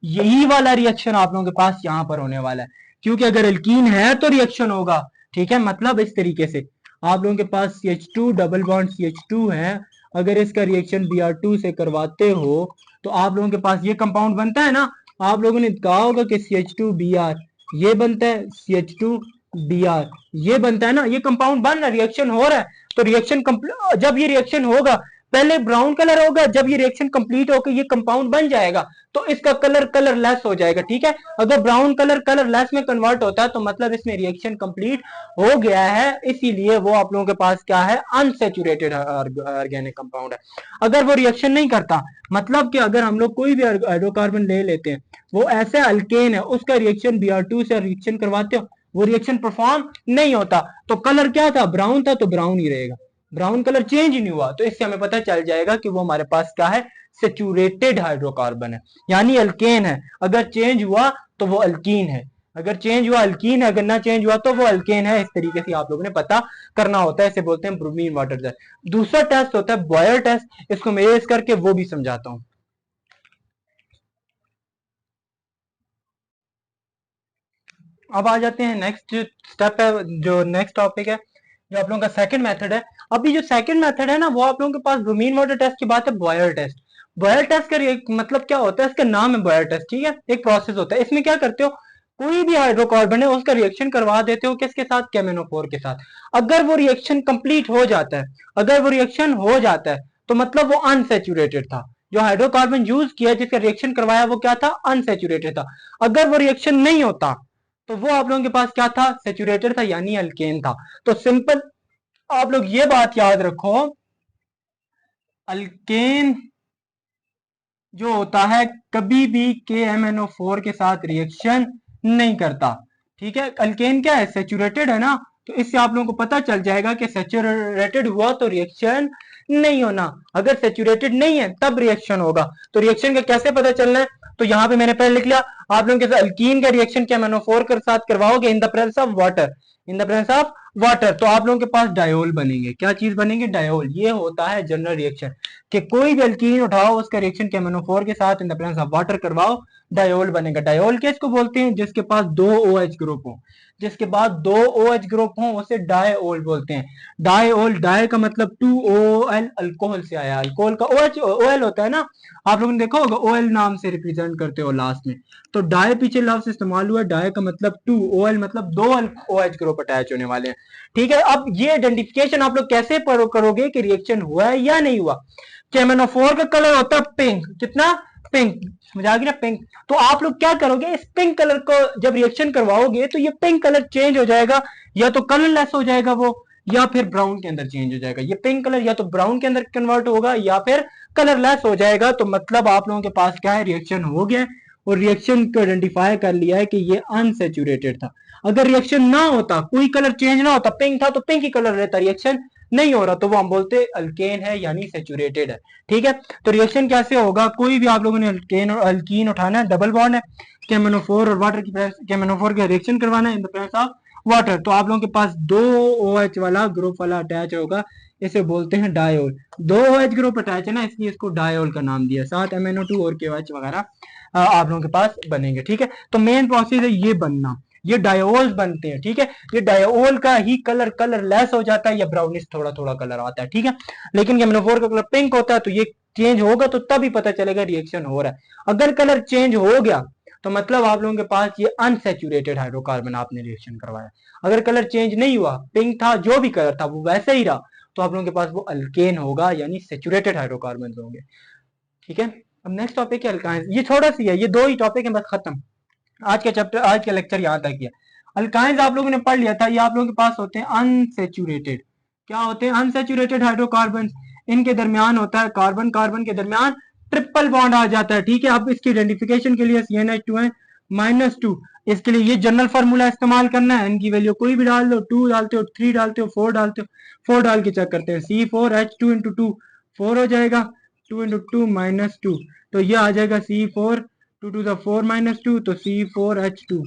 यही वाला रिएक्शन आप लोगों के पास यहां पर होने वाला है, क्योंकि अगर एल्कीन है तो रिएक्शन होगा, ठीक है। मतलब इस तरीके से आप लोगों के पास CH2 डबल बॉन्ड CH2 है, अगर इसका रिएक्शन Br2 से करवाते हो तो आप लोगों के पास ये कंपाउंड बनता है ना। आप लोगों ने कहा होगा कि CH2Br ये बनता है, CH2Br ये बनता है ना, ये कंपाउंड बन रहा है, रिएक्शन हो रहा है। तो रिएक्शन जब ये रिएक्शन होगा, पहले ब्राउन कलर होगा, जब ये रिएक्शन कंप्लीट होकर ये कंपाउंड बन जाएगा तो इसका कलर कलरलेस हो जाएगा, ठीक है। अगर ब्राउन कलर कलरलेस में कन्वर्ट होता है तो मतलब इसमें रिएक्शन कंप्लीट हो गया है, इसीलिए वो आप लोगों के पास क्या है, अनसेचुरेटेड ऑर्गेनिक कंपाउंड है। अगर वो रिएक्शन नहीं करता, मतलब कि अगर हम लोग कोई भी हाइड्रोकार्बन ले लेते हैं, वो ऐसे अल्केन है, उसका रिएक्शन Br2 से रिएक्शन करवाते हो, वो रिएक्शन परफॉर्म नहीं होता, तो कलर क्या था, ब्राउन था, तो ब्राउन ही रहेगा, ब्राउन कलर चेंज ही नहीं हुआ, तो इससे हमें पता चल जाएगा कि वो हमारे पास क्या है, सेचुरेटेड हाइड्रोकार्बन है, यानी अल्केन है। अगर चेंज हुआ तो वो अल्कीन है, अगर चेंज हुआ अल्कीन है, अगर ना चेंज हुआ तो वो अल्केन है। इस तरीके से आप लोगों ने पता करना होता है, इसे बोलते हैं ब्रोमीन वाटर टेस्ट। दूसरा टेस्ट होता है बॉयर टेस्ट, इसको मैं इरेज करके वो भी समझाता हूं। अब आ जाते हैं नेक्स्ट स्टेप है, जो नेक्स्ट टॉपिक है, जो आप लोगों का सेकंड मेथड है। अभी जो सेकंड मेथड है ना, वो आप लोगों के पास ब्रोमीन वाटर टेस्ट की बात है, बॉयर टेस्ट। बॉयर टेस्ट का मतलब क्या होता है, इसका नाम है बॉयर टेस्ट, ठीक है, एक प्रोसेस होता है। इसमें क्या करते हो, कोई भी हाइड्रोकार्बन है उसका रिएक्शन करवा देते हो, किसके साथ, केमेनोफोर के साथ। अगर वो रिएक्शन कंप्लीट हो जाता है, अगर वो रिएक्शन हो जाता है तो मतलब वो अनसेचुरेटेड था, जो हाइड्रोकार्बन यूज किया जिसका रिएक्शन करवाया वो क्या था, अनसेचुरेटेड था। अगर वो रिएक्शन नहीं होता तो वो आप लोगों के पास क्या था, सेचुरेटेड था, यानी अल्केन था। तो सिंपल आप लोग ये बात याद रखो, अल्केन जो होता है कभी भी KMnO4 के साथ रिएक्शन नहीं करता, ठीक है। अल्केन क्या है, सेचुरेटेड है ना, तो इससे आप लोगों को पता चल जाएगा कि सेचुरेटेड हुआ तो रिएक्शन नहीं होना, अगर सेचुरेटेड नहीं है तब रिएक्शन होगा। तो रिएक्शन का कैसे पता चलना है, तो यहां पे मैंने पहले लिख लिया, आप लोगों के अल्कीन का रिएक्शन KMnO4 के साथ करवाओगे in the presence of water, in the presence of water, तो आप लोगों के पास डायोल बनेंगे। क्या चीज बनेंगे, डायोल। ये होता है जनरल रिएक्शन, कि कोई भी अल्कीन उठाओ उसका रिएक्शन KMnO4 के साथ in the presence of water करवाओ, डायोल बनेगा। डायोल किसको बोलते हैं, जिसके पास दो OH ग्रुप हो, जिसके बाद दो OH ग्रुप हो उसे डायोल बोलते हैं। डायोल, डाय का मतलब 2OL, अल्कोहल से आया, अल्कोहल का OH OL होता है ना, आप लोगों ने देखा होगा OL नाम से रिप्रेजेंट करते हो लास्ट में, तो डाय पीछे लफ्ज इस्तेमाल हुआ, डाय का मतलब 2OL, मतलब दो OH ग्रुप अटैच होने वाले हैं, ठीक है। अब ये आइडेंटिफिकेशन आप लोग कैसे करोगे कि रिएक्शन हुआ है या नहीं हुआ। KMnO4 का कलर होता है पिंक, कितना, पिंक, समझ आ गई ना, पिंक। तो आप लोग क्या करोगे, इस पिंक कलर को जब रिएक्शन करवाओगे तो ये पिंक कलर चेंज हो जाएगा, या तो कलरलेस हो जाएगा वो, या फिर ब्राउन के अंदर चेंज हो जाएगा। ये पिंक कलर या तो ब्राउन के अंदर कन्वर्ट होगा या फिर कलरलेस हो जाएगा, तो मतलब आप लोगों के पास क्या है, रिएक्शन हो गया और रिएक्शन को आइडेंटिफाई कर लिया है कि ये अनसेचुरेटेड था। अगर रिएक्शन ना होता, कोई कलर चेंज ना होता, पिंक था तो पिंक ही कलर रहता, रिएक्शन नहीं हो रहा तो वो हम बोलते अल्केन है, यानी सेचुरेटेड है, ठीक है। तो रिएक्शन कैसे होगा, कोई भी आप लोगों ने अल्केन और अल्कीन उठाना है, डबल बॉन्ड है, KMnO4 और वाटर की KMnO4 का रिएक्शन करवाना है in the presence of water, तो आप लोगों के पास दो OH वाला ग्रुप वाला अटैच होगा, इसे बोलते हैं डायोल। दो OH ग्रुप अटैच है ना, इसलिए इसको डायोल का नाम दिया, साथ MnO2 और KOH वगैरह आप लोगों के पास बनेंगे, ठीक है। तो मेन प्रोसेस है ये बनना, ये डायोल्स बनते हैं, ठीक है। ये डायोल का ही कलर कलरलेस हो जाता है या ब्राउनिश थोड़ा थोड़ा कलर आता है, ठीक है। लेकिन KMnO4 का कलर पिंक होता है, तो ये चेंज होगा तो तभी पता चलेगा रिएक्शन हो रहा है। अगर कलर चेंज हो गया तो मतलब आप लोगों के पास ये अनसेचुरेटेड हाइड्रोकार्बन आपने रिएक्शन करवाया। अगर कलर चेंज नहीं हुआ, पिंक था, जो भी कलर था वो वैसे ही रहा, तो आप लोगों के पास वो अल्केन होगा, यानी सेचुरेटेड हाइड्रोकार्बन होंगे, ठीक है। अब नेक्स्ट टॉपिक है अल्काइंस, ये छोटा सी है, ये दो ही टॉपिक है बस, खत्म। आज का चैप्टर, आज का लेक्चर यहाँ तक किया। अल्काइंस आप लोगों ने पढ़ लिया था, ये आप लोगों के पास होते हैं अनसेचुरेटेड। क्या होते हैं, अनसेचुरेटेड हाइड्रोकार्बन। इनके दरमियान होता है, कार्बन कार्बन के दरमियान ट्रिपल बॉन्ड आ जाता है, ठीक है। अब इसकी आइडेंटिफिकेशन के लिए CnH2 है -2, इसके लिए ये जनरल फार्मूला इस्तेमाल करना है, इनकी वैल्यू कोई भी डाल दो, 2 डालते हो, 3 डालते हो, 4 डालते हो, 4 डाल के चेक करते हैं, C4H2 × 2 4 हो जाएगा, 2 × 2 -2, तो ये आ जाएगा C4 2 to the 4 -2, तो C4H2,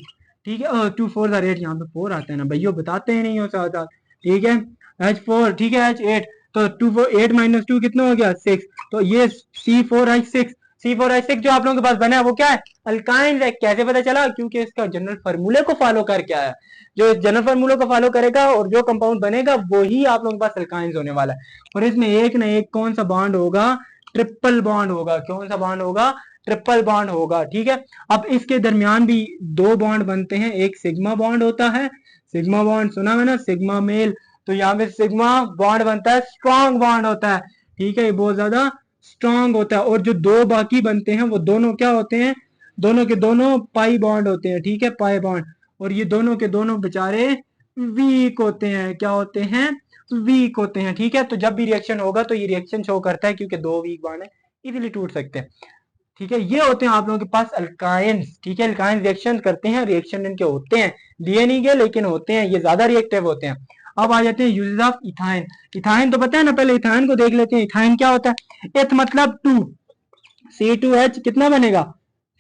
ठीक है। 2 4 8, यहाँ पे 4 आता है ना भैया, बताते ही नहीं हो साथ, ठीक है। H4, ठीक है, H8, तो 2 4 8 -2 कितना हो गया, 6, तो ये C4H6, C4H6 जो आप लोगों के पास बना है वो क्या है, अल्काइन है। कैसे पता चला, क्योंकि इसका जनरल फार्मूले को फॉलो करके आया, जो जनरल फार्मूले को फॉलो करेगा और जो कंपाउंड बनेगा वही आप लोगों के पास अल्काइंस होने वाला है। और इसमें एक ना एक कौन सा बॉन्ड होगा, ट्रिपल बॉन्ड होगा। कौन सा बॉन्ड होगा, ट्रिपल बॉन्ड होगा, ठीक है। अब इसके दरमियान भी दो बॉन्ड बनते हैं, एक सिग्मा बॉन्ड होता है, सिग्मा बॉन्ड सुना है ना, सिग्मा मेल, तो यहाँ पे सिग्मा बॉन्ड बनता है, स्ट्रॉन्ग बॉन्ड होता है, ठीक है, ये बहुत ज्यादा स्ट्रांग होता है। और जो दो बाकी बनते हैं वो दोनों क्या होते हैं, दोनों के दोनों पाई बॉन्ड होते हैं, ठीक है, पाई बॉन्ड। और ये दोनों के दोनों बेचारे वीक होते हैं, क्या होते हैं, वीक होते हैं, ठीक है। तो जब भी रिएक्शन होगा तो ये रिएक्शन शो करता है, क्योंकि दो वीक बॉन्ड है, इजीली टूट सकते हैं, ठीक है। ये होते हैं आप लोगों के पास अल्काइंस, ठीक है। अल्काइन रिएक्शन करते हैं, रिएक्शन इनके होते हैं, दिए नहीं गए लेकिन होते हैं, ये ज्यादा रिएक्टिव होते हैं। अब आ जाते हैं यूजेस ऑफ इथाइन। इथाइन तो पता है ना, पहले इथाइन को देख लेते हैं। इथाइन क्या होता है, एथ मतलब टू, C2H कितना बनेगा,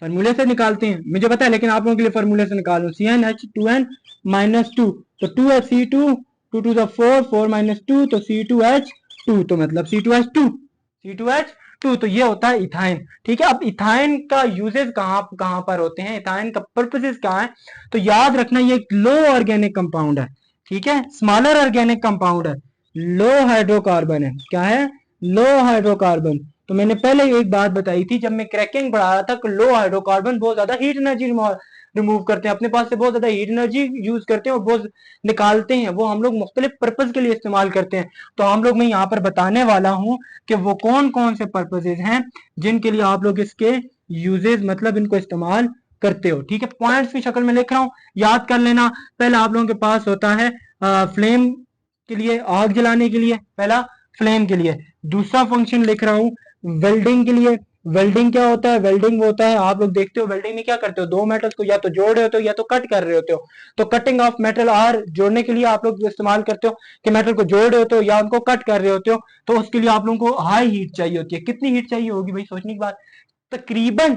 फॉर्मूले से निकालते हैं, मुझे पता है लेकिन आप लोगों के लिए फॉर्मूले से निकालूं, CnH2n -2, तो 2H C2, 2 to the 4, 4 - 2, तो C2H2, तो मतलब C2H2, तो ये होता है इथाइन, ठीक है। अब इथाइन का यूजेस कहाँ कहाँ पर होते हैं, इथाइन का पर्पसेस कहाँ है, तो याद रखना ये एक लो ऑर्गेनिक कंपाउंड है, ठीक है, स्मॉलर ऑर्गेनिक कंपाउंड है, लो हाइड्रोकार्बन है, क्या है, लो हाइड्रोकार्बन। तो मैंने पहले एक बात बताई थी जब मैं क्रैकिंग पढ़ा रहा था कि लो हाइड्रोकार्बन बहुत ज्यादा हीट एनर्जी रिमूव करते हैं, अपने पास से बहुत ज्यादा हीट एनर्जी यूज करते हैं और बहुत निकालते हैं, वो हम लोग मुख्तलिफ पर्पज के लिए इस्तेमाल करते हैं। तो हम लोग मैं यहाँ पर बताने वाला हूँ कि वो कौन कौन से पर्पजेज हैं जिनके लिए आप लोग इसके यूजेस मतलब इनको इस्तेमाल करते हो, ठीक है। पॉइंट्स की शक्ल में लिख रहा हूँ, याद कर लेना। पहला आप लोगों के पास होता है फ्लेम के लिए, आग जलाने के लिए, पहला फ्लेम के लिए। दूसरा फंक्शन लिख रहा हूँ वेल्डिंग के लिए। वेल्डिंग क्या होता है, वेल्डिंग वो होता है, आप लोग देखते हो वेल्डिंग में क्या करते हो, दो मेटल्स को या तो जोड़ रहे होते हो या तो कट कर रहे होते हो। तो कटिंग ऑफ मेटल आर जोड़ने के लिए आप लोग इस्तेमाल करते हो कि मेटल को जोड़ रहे होते हो या उनको कट कर रहे होते हो, तो उसके लिए आप लोगों को हाई हीट चाहिए होती है। कितनी हीट चाहिए होगी भाई, सोचने की बात, तकरीबन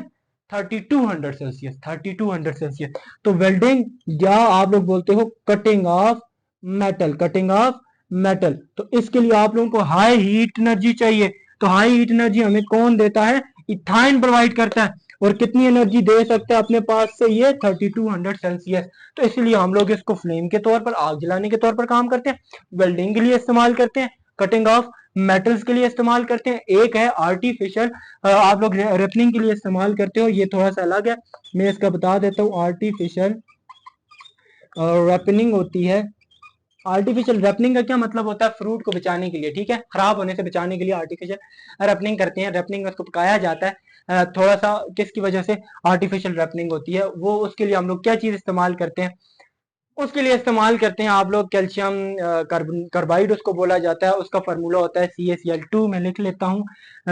3200 सेल्सियस, 3200 सेल्सियस। तो वेल्डिंग या आप लोग बोलते हो cutting of metal, cutting of metal, तो इसके लिए आप लोगों को हाई हीट एनर्जी चाहिए। तो हाई हीट एनर्जी हमें कौन देता है, इथाइन प्रोवाइड करता है। और कितनी एनर्जी दे सकता है अपने पास से, ये 3200 सेल्सियस। तो इसलिए हम लोग इसको फ्लेम के तौर पर, आग जलाने के तौर पर काम करते हैं, वेल्डिंग के लिए इस्तेमाल करते हैं, कटिंग ऑफ मेटल्स के लिए इस्तेमाल करते हैं। एक है आर्टिफिशियल, आप लोग रेपनिंग के लिए इस्तेमाल करते हो, ये थोड़ा सा अलग है, मैं इसका बता देता हूँ। आर्टिफिशियल रेपनिंग होती है, आर्टिफिशियल रेपनिंग का क्या मतलब होता है, फ्रूट को बचाने के लिए, ठीक है, खराब होने से बचाने के लिए आर्टिफिशियल रेपनिंग करते हैं। रेपनिंग में उसको पकाया जाता है थोड़ा सा, किसकी वजह से आर्टिफिशियल रेपनिंग होती है वो, उसके लिए हम लोग क्या चीज इस्तेमाल करते हैं, उसके लिए इस्तेमाल करते हैं आप लोग कैल्शियम कार्बाइड उसको बोला जाता है, उसका फार्मूला होता है CaCl2, मैं लिख लेता हूँ।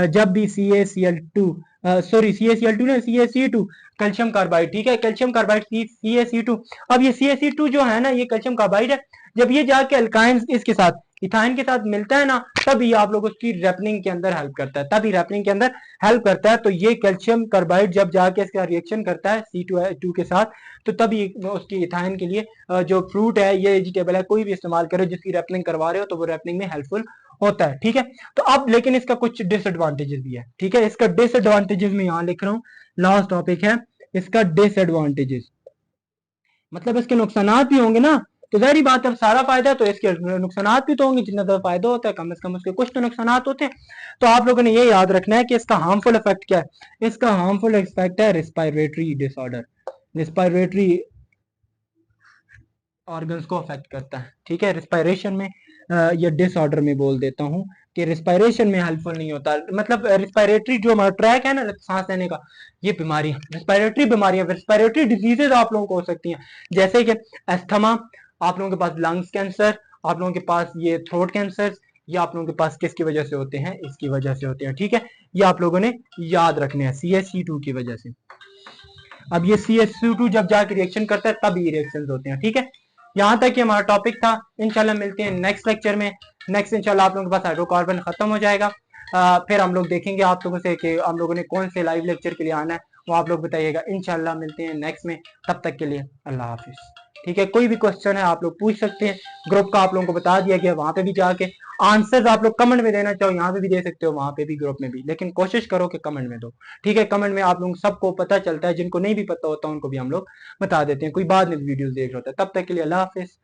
जब भी CaCl2, सॉरी CaCl2 ना, CaC2, कैल्शियम कार्बाइड, ठीक है, कैल्शियम कार्बाइड CaC2। अब ये CaC2 जो है ना, ये कैल्शियम कार्बाइड है, जब ये जाके अल्काइन इसके साथ, इथाइन के साथ मिलता है ना, तब ये आप लोग उसकी रैपनिंग के अंदर हेल्प करता है, तभी रैपनिंग के अंदर हेल्प करता है। तो ये कैल्शियम कार्बाइड जब जाके इसका रिएक्शन करता है C2H2 के साथ, तो तभी उसकी इथाइन के लिए जो फ्रूट है, ये वेजिटेबल है, कोई भी इस्तेमाल करो जिसकी रैपनिंग करवा रहे हो, तो वो रैपनिंग में हेल्पफुल होता है, ठीक है। तो अब लेकिन इसका कुछ डिसएडवांटेजेस भी है, ठीक है, इसका डिसएडवांटेजेस में यहाँ लिख रहा हूँ, लास्ट टॉपिक है इसका डिसएडवांटेजेस, मतलब इसके नुकसानात भी होंगे ना, तो जाहिर बात है, सारा फायदा है तो इसके नुकसानात भी तो होंगे, जितना ज्यादा फायदा होता है कम से कम उसके कुछ तो नुकसानात होते हैं। तो आप लोगों ने ये याद रखना है कि इसका हार्मफुल इफेक्ट क्या है, इसका हार्मफुल इफेक्ट है रिस्पायरेटरी डिसऑर्डर, रिस्पायरेटरी ऑर्गन्स को अफेक्ट करता है, ठीक है। रिस्पायरेशन में या डिसऑर्डर में बोल देता हूँ कि रिस्पायरेशन में हेल्पफुल नहीं होता, मतलब रिस्पायरेटरी जो हमारा ट्रैक है ना सांस लेने का, ये बीमारियां, रिस्पायरेटरी बीमारियां, रिस्पायरेटरी डिजीजेज आप लोगों को हो सकती हैं, जैसे कि एस्थमा, आप लोगों के पास लंग्स कैंसर, आप लोगों के पास ये थ्रोट कैंसर, ये आप लोगों के पास किसकी वजह से होते हैं, इसकी वजह से होते हैं, ठीक है। ये आप लोगों ने याद रखने हैं CaC2 की वजह से। अब ये CaC2 जब जाके रिएक्शन करता है तब ये रिएक्शन होते हैं, ठीक है। यहाँ तक कि हमारा टॉपिक था, इंशाल्लाह मिलते हैं नेक्स्ट लेक्चर में। नेक्स्ट इंशाल्लाह आप लोगों के पास हाइड्रोकार्बन खत्म हो जाएगा, फिर हम लोग देखेंगे आप लोगों से कि हम लोगों ने कौन से लाइव लेक्चर के लिए आना है, वो आप लोग बताइएगा। इंशाल्लाह मिलते हैं नेक्स्ट में, तब तक के लिए अल्लाह हाफिज, ठीक है। कोई भी क्वेश्चन है आप लोग पूछ सकते हैं, ग्रुप का आप लोगों को बता दिया गया, वहां पे भी जाके आंसर आप लोग कमेंट में देना चाहो, यहाँ पे भी दे सकते हो, वहां पे भी, ग्रुप में भी, लेकिन कोशिश करो कि कमेंट में दो, ठीक है। कमेंट में आप लोगों सबको पता चलता है, जिनको नहीं भी पता होता उनको भी हम लोग बता देते हैं, कोई बाद में वीडियोस देख रहा होता है। तब तक के लिए अल्लाह हाफिज।